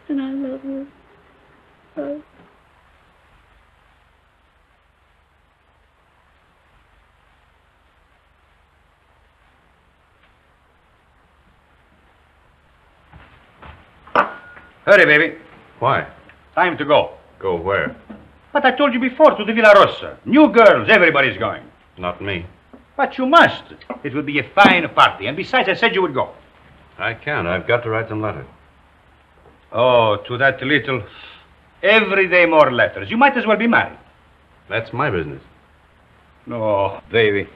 Speaker 14: And I love you. Oh.
Speaker 10: Hurry, baby.
Speaker 12: Why?
Speaker 10: Time to go.
Speaker 12: Go where?
Speaker 10: But I told you before, to the Villa Rossa. New girls, everybody's going.
Speaker 12: Not me.
Speaker 10: But you must. It will be a fine party. And besides, I said you would go.
Speaker 12: I can't. I've got to write some letters.
Speaker 10: Oh, to that little... Every day more letters. You might as well be married.
Speaker 12: That's my business.
Speaker 10: No, baby.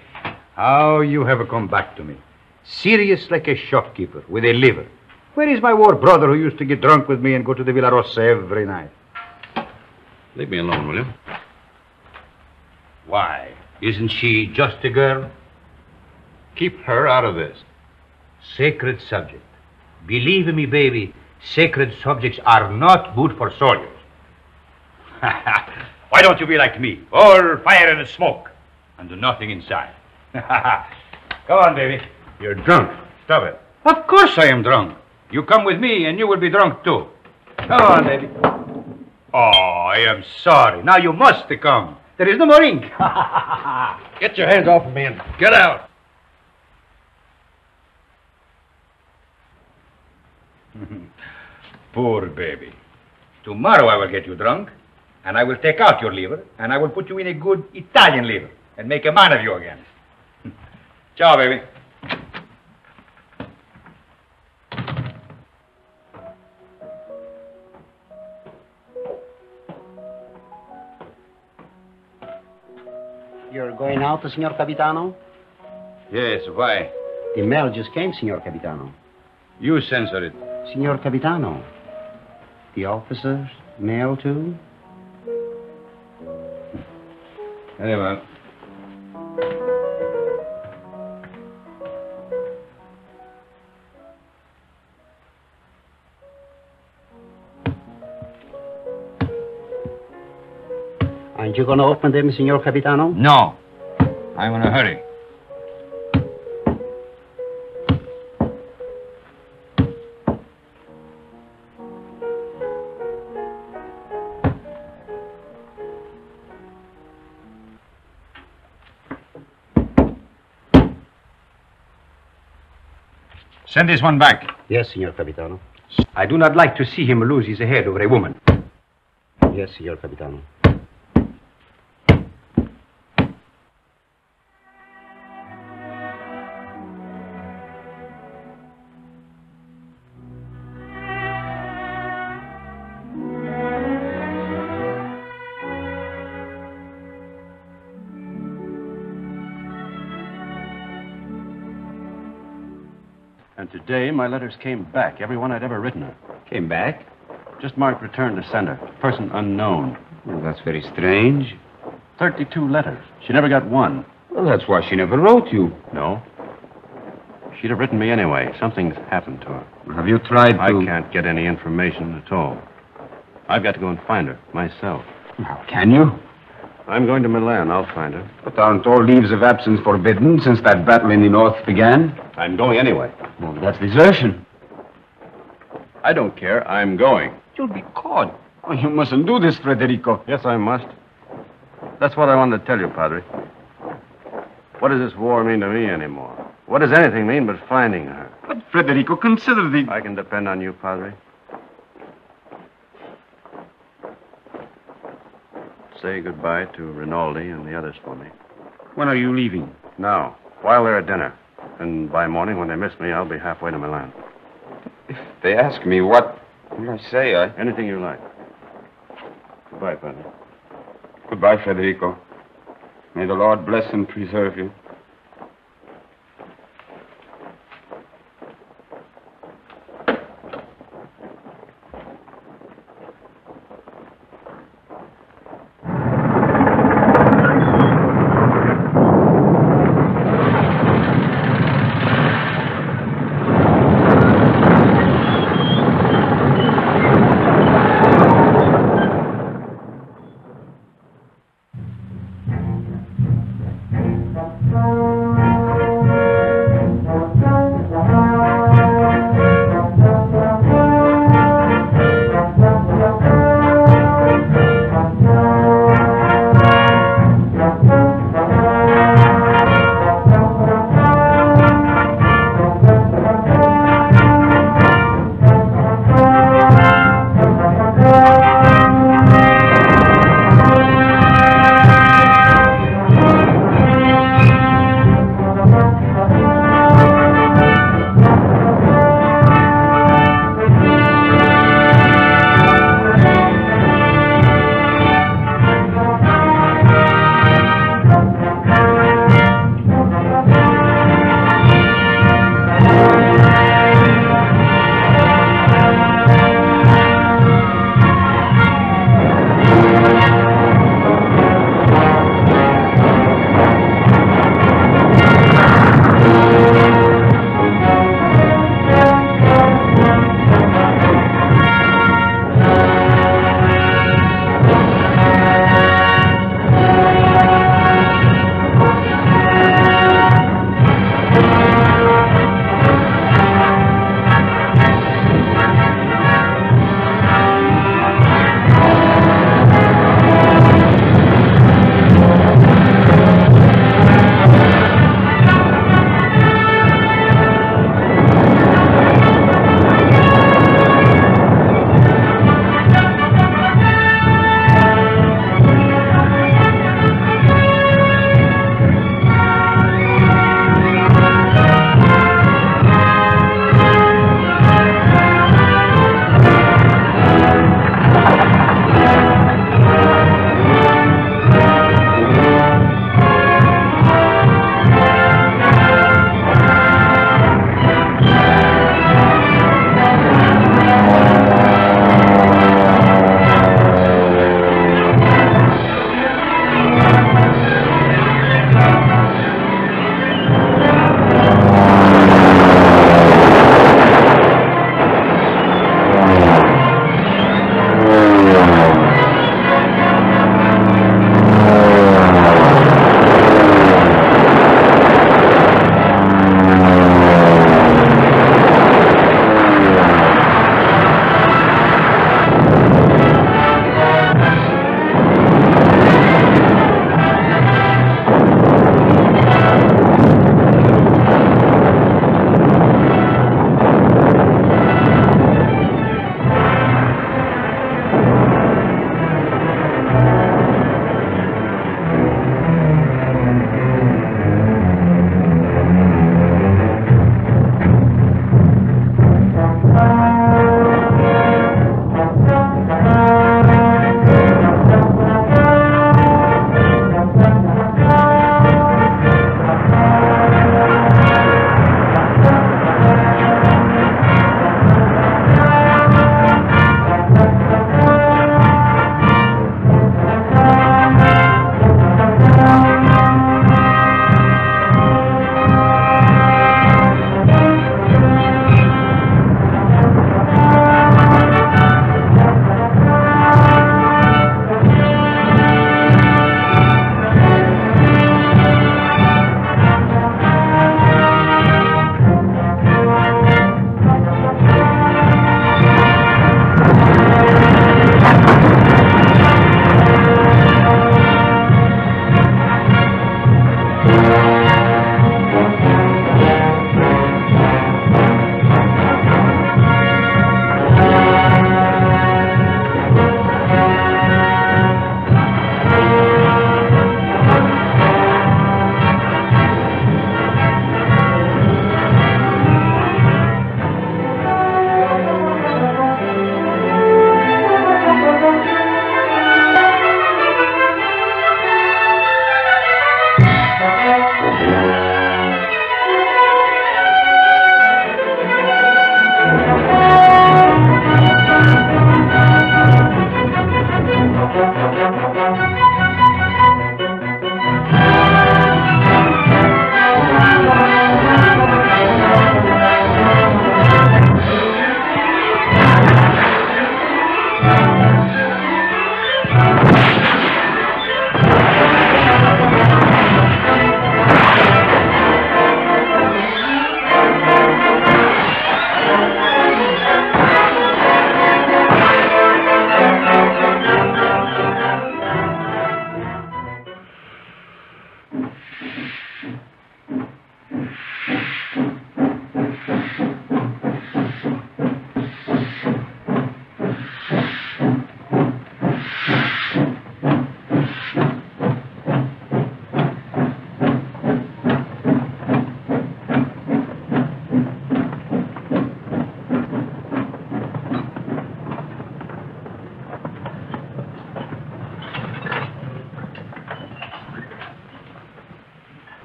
Speaker 10: How you have come back to me. Serious like a shopkeeper with a liver. Where is my war brother who used to get drunk with me and go to the Villa Rossa every night?
Speaker 12: Leave me alone, will you?
Speaker 10: Why? Isn't she just a girl?
Speaker 12: Keep her out of this.
Speaker 10: Sacred subject. Believe me, baby, sacred subjects are not good for soldiers. Why don't you be like me? All fire and smoke, and nothing inside. Come on, baby.
Speaker 12: You're drunk. Stop it.
Speaker 10: Of course I am drunk. You come with me, and you will be drunk, too. Come on, baby. Oh, I am sorry. Now you must come. There is no more ink.
Speaker 12: Get your hands off of me and get out.
Speaker 10: Poor baby. Tomorrow I will get you drunk, and I will take out your liver, and I will put you in a good Italian liver, and make a man of you again. Ciao, baby.
Speaker 11: You're going out, Signor Capitano?
Speaker 10: Yes, why?
Speaker 11: The mail just came, Signor Capitano.
Speaker 10: You censor it.
Speaker 11: Signor Capitano. The officers' mail, too?
Speaker 10: Very well.
Speaker 11: Aren't you going to open them, Signor Capitano?
Speaker 10: No. I'm in a hurry. Send this one back.
Speaker 11: Yes, Signor Capitano.
Speaker 10: I do not like to see him lose his head over a woman.
Speaker 11: Yes, Signor Capitano.
Speaker 4: And today, my letters came back. Every one I'd ever written her.
Speaker 2: Came back?
Speaker 4: Just marked return to sender. Person unknown.
Speaker 2: Well, that's very strange.
Speaker 4: 32 letters. She never got one.
Speaker 2: Well, that's why she never wrote you.
Speaker 4: No. She'd have written me anyway. Something's happened to her.
Speaker 2: Have you tried to...
Speaker 4: I can't get any information at all. I've got to go and find her myself.
Speaker 2: How can you?
Speaker 4: I'm going to Milan. I'll find her.
Speaker 2: But aren't all leaves of absence forbidden since that battle in the north began?
Speaker 4: I'm going anyway.
Speaker 2: Well, that's desertion.
Speaker 4: I don't care. I'm going.
Speaker 2: You'll be caught. Oh, you mustn't do this, Federico.
Speaker 4: Yes, I must. That's what I wanted to tell you, Padre. What does this war mean to me anymore? What does anything mean but finding her?
Speaker 2: But, Federico, consider the...
Speaker 4: I can depend on you, Padre. Say goodbye to Rinaldi and the others for me.
Speaker 2: When are you leaving?
Speaker 4: Now, while they're at dinner. And by morning, when they miss me, I'll be halfway to Milan.
Speaker 2: If they ask me what will I say,
Speaker 4: Anything you like. Goodbye, Padre.
Speaker 2: Goodbye, Federico. May the Lord bless and preserve you.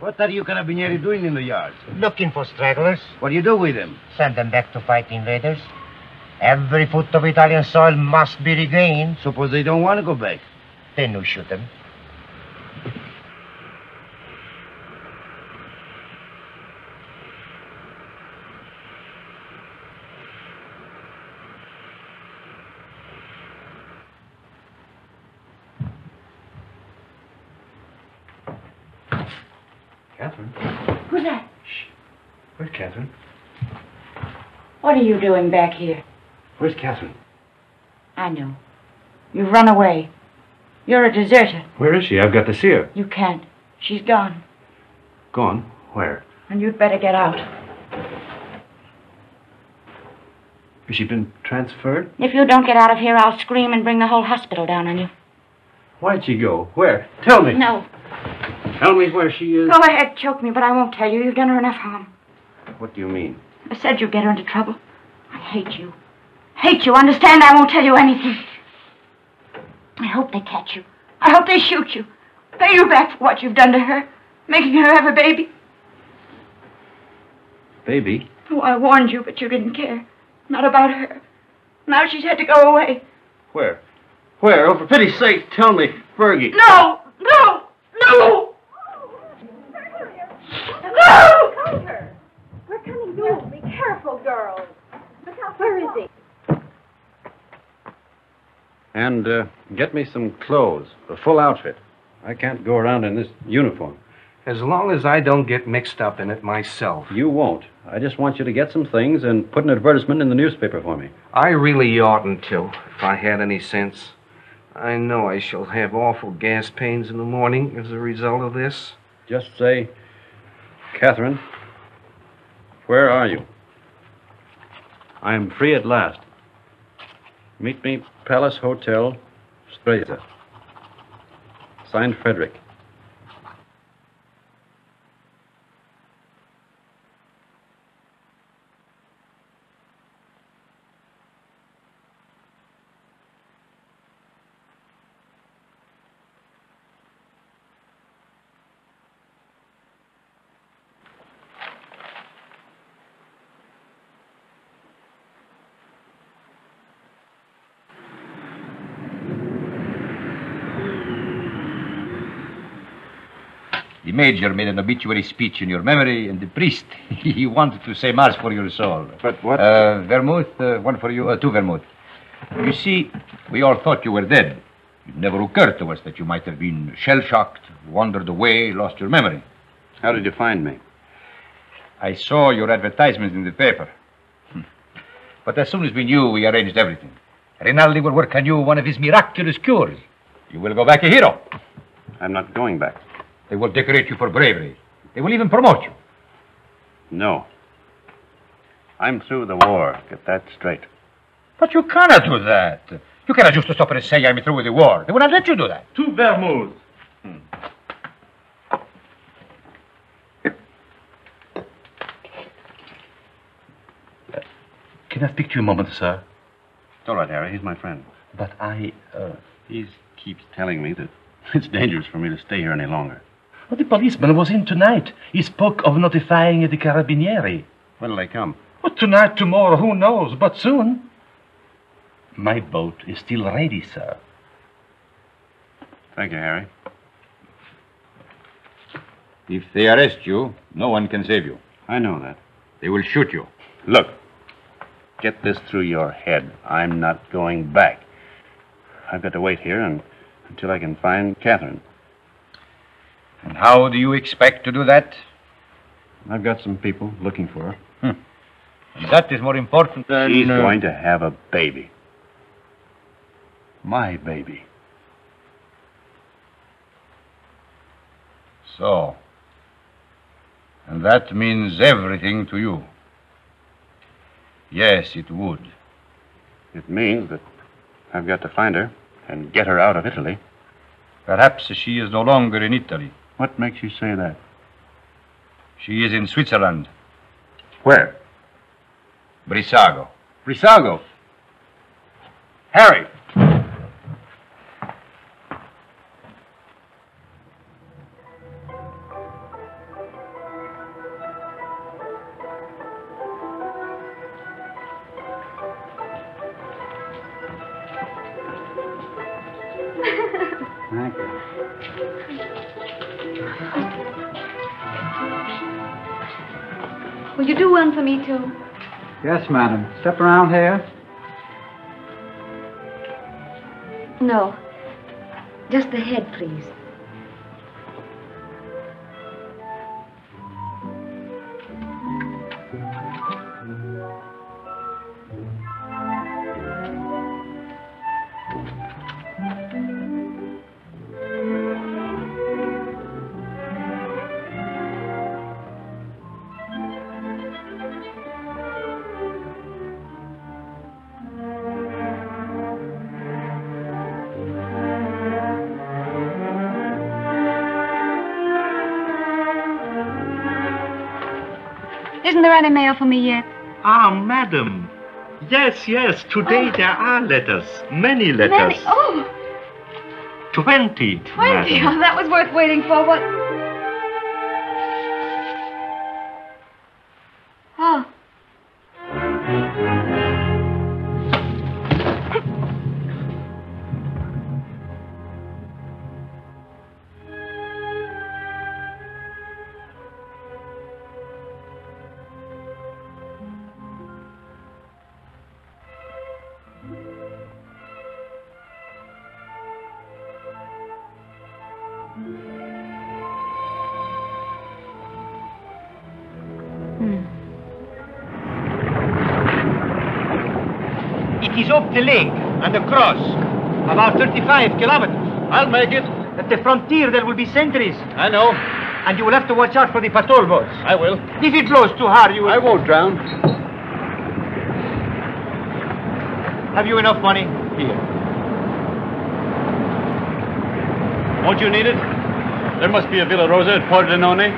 Speaker 9: What are you carabinieri doing in the yard?
Speaker 18: Looking for stragglers.
Speaker 9: What do you do with them?
Speaker 18: Send them back to fight invaders. Every foot of Italian soil must be regained.
Speaker 9: Suppose they don't want to go back?
Speaker 18: Then you shoot them.
Speaker 4: Catherine?
Speaker 6: Who's that?
Speaker 4: Where's Catherine?
Speaker 6: What are you doing back here?
Speaker 4: Where's Catherine?
Speaker 6: I know. You've run away. You're a deserter.
Speaker 4: Where is she? I've got to see her.
Speaker 6: You can't. She's gone.
Speaker 4: Gone? Where?
Speaker 6: And you'd better get out.
Speaker 4: Has she been transferred?
Speaker 6: If you don't get out of here, I'll scream and bring the whole hospital down on you.
Speaker 4: Why'd she go? Where? Tell me.
Speaker 6: No.
Speaker 4: Tell me where she is.
Speaker 6: Go ahead, choke me, but I won't tell you. You've done her enough harm.
Speaker 4: What do you mean?
Speaker 6: I said you'd get her into trouble. I hate you. Hate you. Understand? I won't tell you anything. I hope they catch you. I hope they shoot you. Pay you back for what you've done to her. Making her have a baby.
Speaker 4: Baby?
Speaker 6: Oh, I warned you, but you didn't care. Not about her. Now she's had to go away.
Speaker 4: Where? Where? Oh, for pity's sake, tell me. Fergie.
Speaker 6: No! No! No!
Speaker 8: No! Come her. We're coming through. Be careful, girls. Look out. Where is he?
Speaker 4: And get me some clothes, a full outfit. I can't go around in this uniform.
Speaker 19: As long as I don't get mixed up in it myself.
Speaker 4: You won't. I just want you to get some things and put an advertisement in the newspaper for me.
Speaker 19: I really oughtn't to, if I had any sense. I know I shall have awful gas pains in the morning as a result of this.
Speaker 4: Just say, Catherine, where are you? I am free at last. Meet me, Palace Hotel, Streza. Signed, Frederic.
Speaker 13: The major made an obituary speech in your memory, and the priest, he wanted to say mass for your soul.
Speaker 4: But what?
Speaker 13: Vermouth, one for you, two vermouth. You see, we all thought you were dead. It never occurred to us that you might have been shell-shocked, wandered away, lost your memory.
Speaker 4: How did you find me?
Speaker 13: I saw your advertisement in the paper. But as soon as we knew, we arranged everything. Rinaldi will work on you one of his miraculous cures. You will go back a hero.
Speaker 4: I'm not going back.
Speaker 13: They will decorate you for bravery. They will even promote you.
Speaker 4: No. I'm through the war. Get that straight.
Speaker 13: But you cannot do that. You cannot just stop and say, I'm through with the war. They will not let you do that.
Speaker 17: Two vermouths.
Speaker 12: Can I speak to you a moment, sir?
Speaker 4: It's all right, Harry. He's my friend.
Speaker 12: But
Speaker 4: He keeps telling me that it's dangerous for me to stay here any longer.
Speaker 12: Well, the policeman was in tonight. He spoke of notifying the carabinieri.
Speaker 4: When'll they come?
Speaker 12: Well, tonight, tomorrow, who knows? But soon. My boat is still ready, sir.
Speaker 4: Thank you, Harry.
Speaker 13: If they arrest you, no one can save you.
Speaker 4: I know that.
Speaker 13: They will shoot you.
Speaker 4: Look, get this through your head. I'm not going back. I've got to wait here until I can find Catherine.
Speaker 13: And how do you expect to do that?
Speaker 4: I've got some people looking for her.
Speaker 13: And that is more important than...
Speaker 4: She's going to have a baby. My baby.
Speaker 13: So. And that means everything to you. Yes, it would.
Speaker 4: It means that I've got to find her and get her out of Italy.
Speaker 13: Perhaps she is no longer in Italy.
Speaker 4: What makes you say that?
Speaker 13: She is in Switzerland.
Speaker 4: Where?
Speaker 13: Brissago.
Speaker 4: Brissago? Harry!
Speaker 14: Will you do one for me, too?
Speaker 20: Yes, madam. Step around here.
Speaker 14: No. Just the head, please. Isn't there any mail for me yet?
Speaker 21: Ah, madam. Yes, yes. Today there are letters. Many letters.
Speaker 14: Many? Oh,
Speaker 21: 20.
Speaker 14: 20.
Speaker 21: Madam.
Speaker 14: Oh, that was worth waiting for. What? Oh.
Speaker 10: It is up the lake and across. About 35 kilometers.
Speaker 21: I'll make it.
Speaker 10: At the frontier there will be sentries.
Speaker 21: I know.
Speaker 10: And you will have to watch out for the patrol boats.
Speaker 21: I will.
Speaker 10: If it blows too hard, you will...
Speaker 21: I won't drown.
Speaker 10: Have you enough money?
Speaker 21: Here. Won't you need it? There must be a Villa Rosa at Pordenone.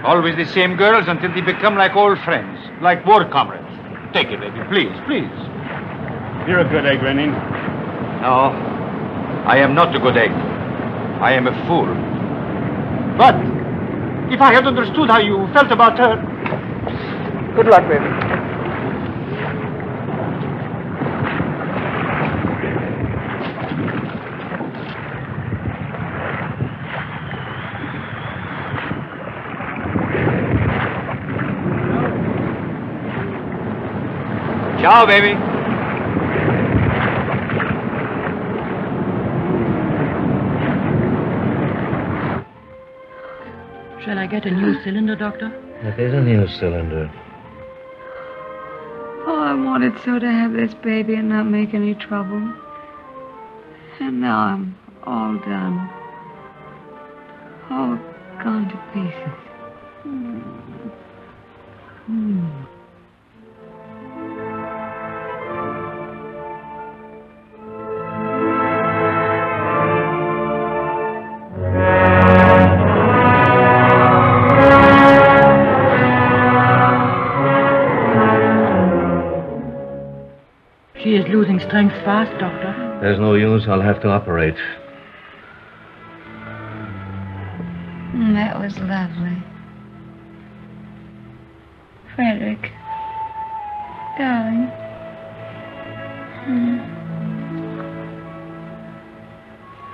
Speaker 10: Always the same girls until they become like old friends, like war comrades. Take it, baby, please, please.
Speaker 21: You're a good egg, Renin.
Speaker 10: No, I am not a good egg. I am a fool. But if I had understood how you felt about her... Good luck, baby. Ciao, baby.
Speaker 15: Shall I get a new cylinder, Doctor?
Speaker 11: It is a new cylinder.
Speaker 14: Oh, I wanted so to have this baby and not make any trouble. And now I'm all done. All gone to pieces.
Speaker 15: She is losing strength fast, Doctor.
Speaker 11: There's no use. I'll have to operate.
Speaker 14: That was lovely. Frederic. Darling.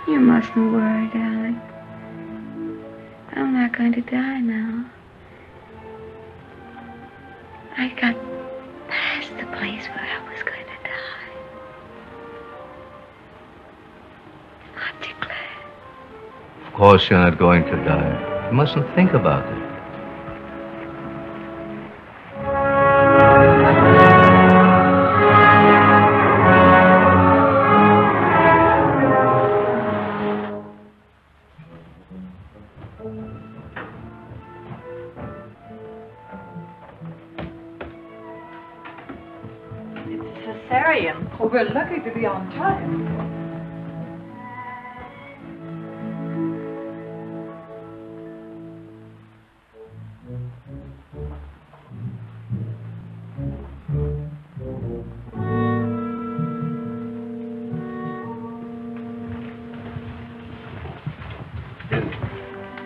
Speaker 14: You mustn't worry, darling. I'm not going to die now. I got past the place where I was going to die. Aren't you glad?
Speaker 11: Of course you're not going to die. You mustn't think about it.
Speaker 5: Oh, we're lucky to be on time.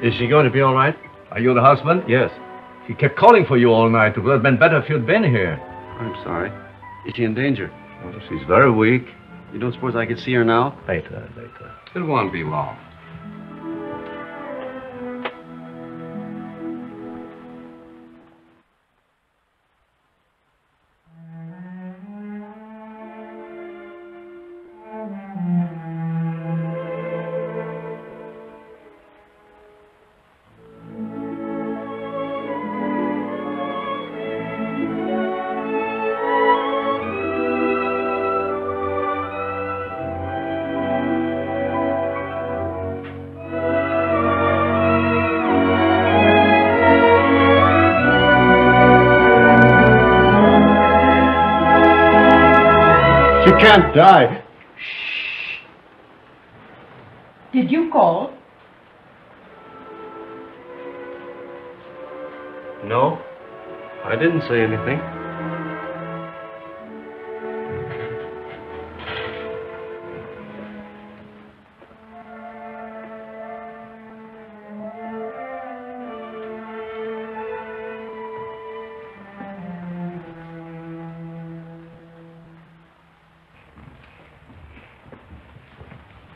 Speaker 4: Is she going to be all right?
Speaker 13: Are you the husband?
Speaker 4: Yes.
Speaker 13: She kept calling for you all night. It would have been better if you'd been here.
Speaker 4: I'm sorry. Is she in danger?
Speaker 13: Well, she's very weak.
Speaker 4: You don't suppose I could see her now?
Speaker 13: Later, later.
Speaker 3: It won't be long.
Speaker 4: She can't die.
Speaker 8: Did you call?
Speaker 4: No, I didn't say anything.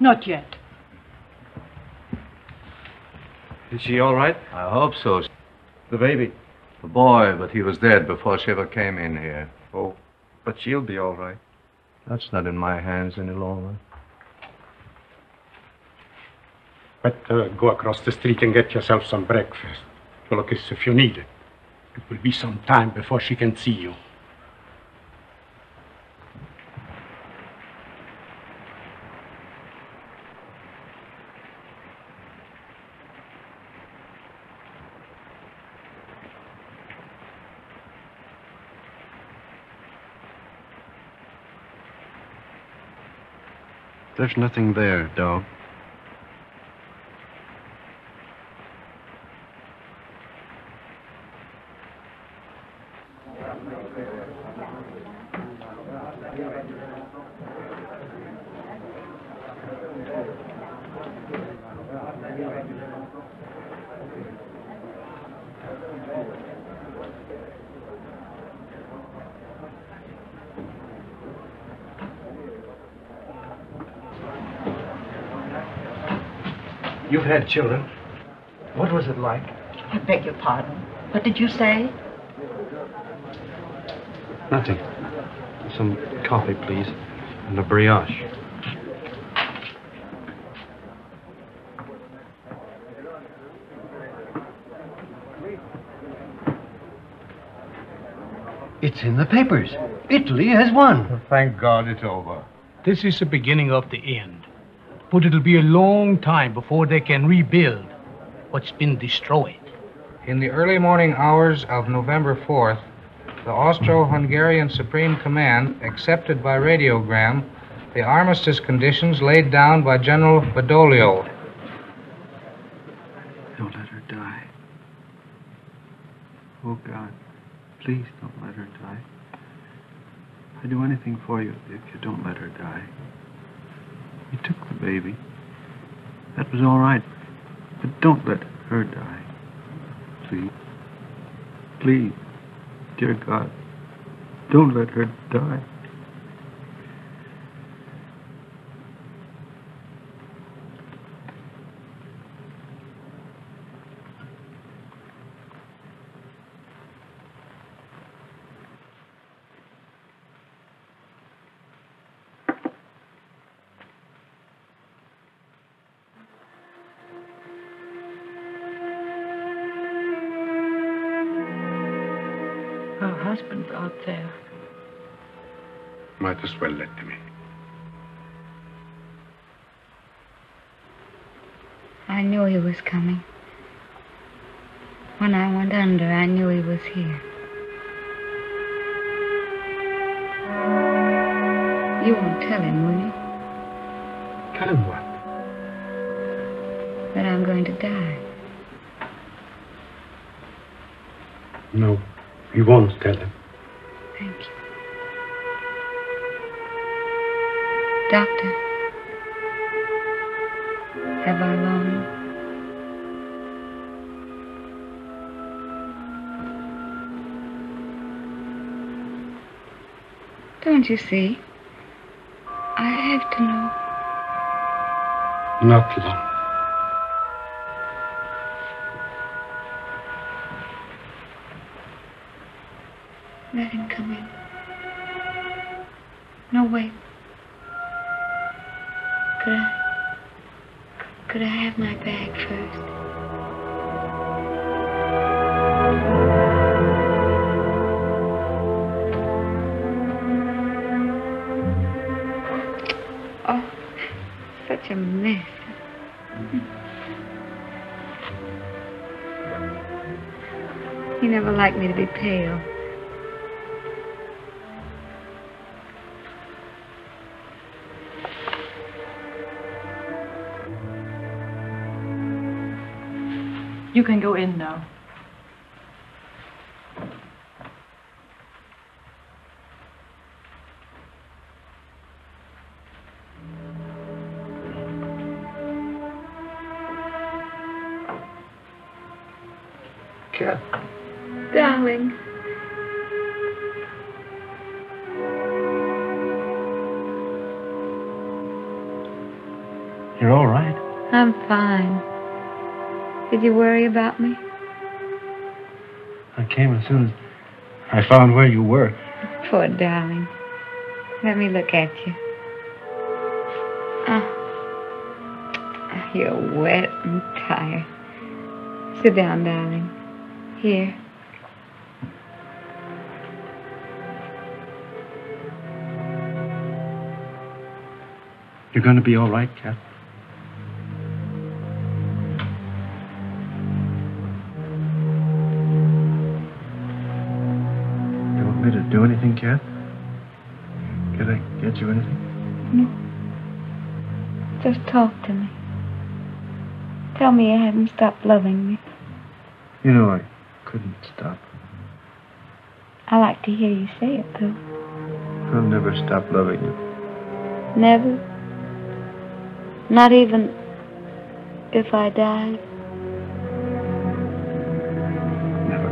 Speaker 8: Not yet.
Speaker 4: Is she all right?
Speaker 16: I hope so.
Speaker 4: The baby?
Speaker 16: The boy, but he was dead before she ever came in here.
Speaker 4: Oh, but she'll be all right.
Speaker 16: That's not in my hands any longer.
Speaker 22: Better go across the street and get yourself some breakfast. Look, if you need it. It will be some time before she can see you.
Speaker 4: There's nothing there, dog.
Speaker 20: You've had children. What was it like?
Speaker 8: I beg your pardon. What did you say?
Speaker 4: Nothing. Some coffee, please. And a brioche.
Speaker 20: It's in the papers. Italy has won.
Speaker 3: Thank God it's over.
Speaker 9: This is the beginning of the end. But it'll be a long time before they can rebuild what's been destroyed.
Speaker 23: In the early morning hours of November 4th, the Austro-Hungarian Supreme Command accepted by radiogram the armistice conditions laid down by General Badoglio.
Speaker 4: Don't let her die. Oh, God, please don't let her die. I'd do anything for you if you don't let her die. You took the baby. That was all right. But don't let her die. Please. Please. Dear God, don't let her die.
Speaker 8: Her husband's out there.
Speaker 22: Might as well let him in.
Speaker 14: I knew he was coming. When I went under, I knew he was here. You won't tell him, will you?
Speaker 22: Tell him what?
Speaker 14: That I'm going to die.
Speaker 22: No, he won't tell him.
Speaker 14: Thank you. Doctor, have I long? Don't you see? I have to know.
Speaker 22: Not long.
Speaker 14: Let him come in. No, wait. Could I have my bag first? Oh, such a mess. He never liked me to be pale.
Speaker 1: You can go in now.
Speaker 4: Cat.
Speaker 14: Darling.
Speaker 4: You're all right.
Speaker 14: I'm fine. Did you worry about me?
Speaker 4: I came as soon as I found where you were.
Speaker 14: Poor darling. Let me look at you. Oh. You're wet and tired. Sit down, darling. Here.
Speaker 4: You're going to be all right, Cat? You want me to do anything, Cat? Can I get you anything?
Speaker 14: No. Just talk to me. Tell me you haven't stopped loving me.
Speaker 4: You know, I couldn't stop.
Speaker 14: I like to hear you say it, though.
Speaker 4: I'll never stop loving you.
Speaker 14: Never? Not even if I died?
Speaker 4: Never.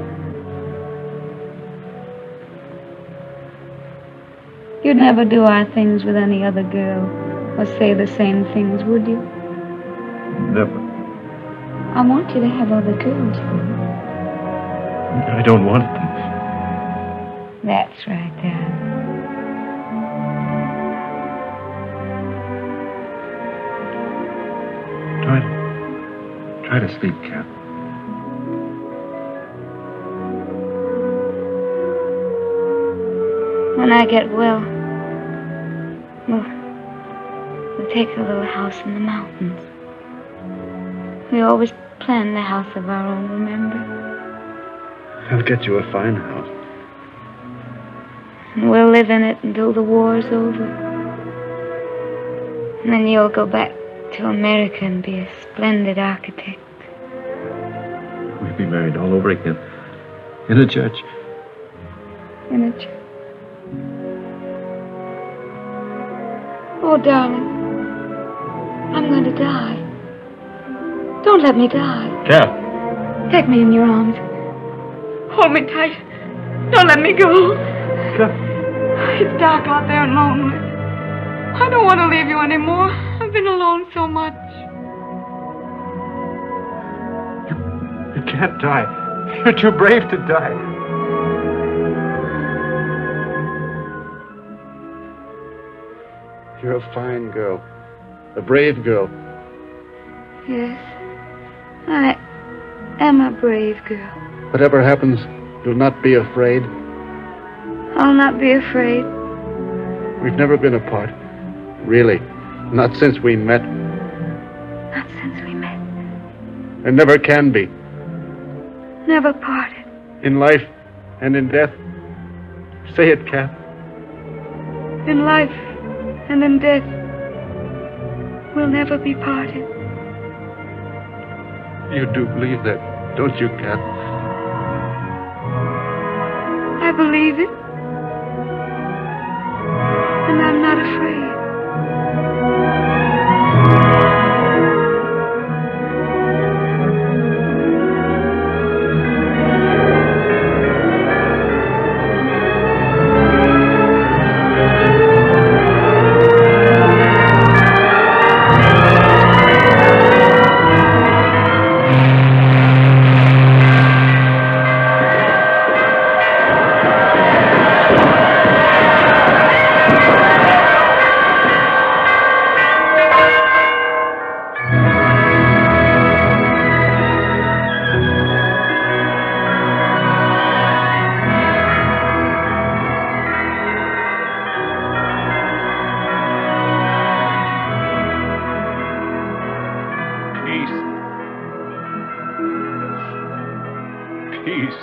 Speaker 14: You'd never do our things with any other girl, or say the same things, would you?
Speaker 4: Never.
Speaker 14: I want you to have other girls, Will.
Speaker 4: I don't want them.
Speaker 14: That's right, darling.
Speaker 4: Try to sleep, Cat.
Speaker 14: When I get well, we'll take a little house in the mountains. We always planned a house of our own, remember?
Speaker 4: I'll get you a fine house.
Speaker 14: And we'll live in it until the war's over. And then you'll go back to America and be a splendid architect.
Speaker 4: We'll be married all over again. In a church.
Speaker 14: In a church. Oh, darling. I'm going to die. Don't let me die.
Speaker 4: Cat.
Speaker 14: Take me in your arms. Hold me tight. Don't let me go.
Speaker 4: Cat.
Speaker 14: It's dark out there and lonely. I don't want to leave you anymore. I've been alone so much.
Speaker 4: You can't die. You're too brave to die. You're a fine girl. A brave girl.
Speaker 14: Yes. I am a brave girl.
Speaker 4: Whatever happens, you'll not be afraid.
Speaker 14: I'll not be afraid.
Speaker 4: We've never been apart. Really. Not since we met.
Speaker 14: Not since we met.
Speaker 4: And never can be.
Speaker 14: Never parted.
Speaker 4: In life and in death. Say it, Cat.
Speaker 14: In life and in death, we'll never be parted.
Speaker 4: You do believe that, don't you, Cat?
Speaker 14: I believe it. And I'm not afraid.
Speaker 3: Peace.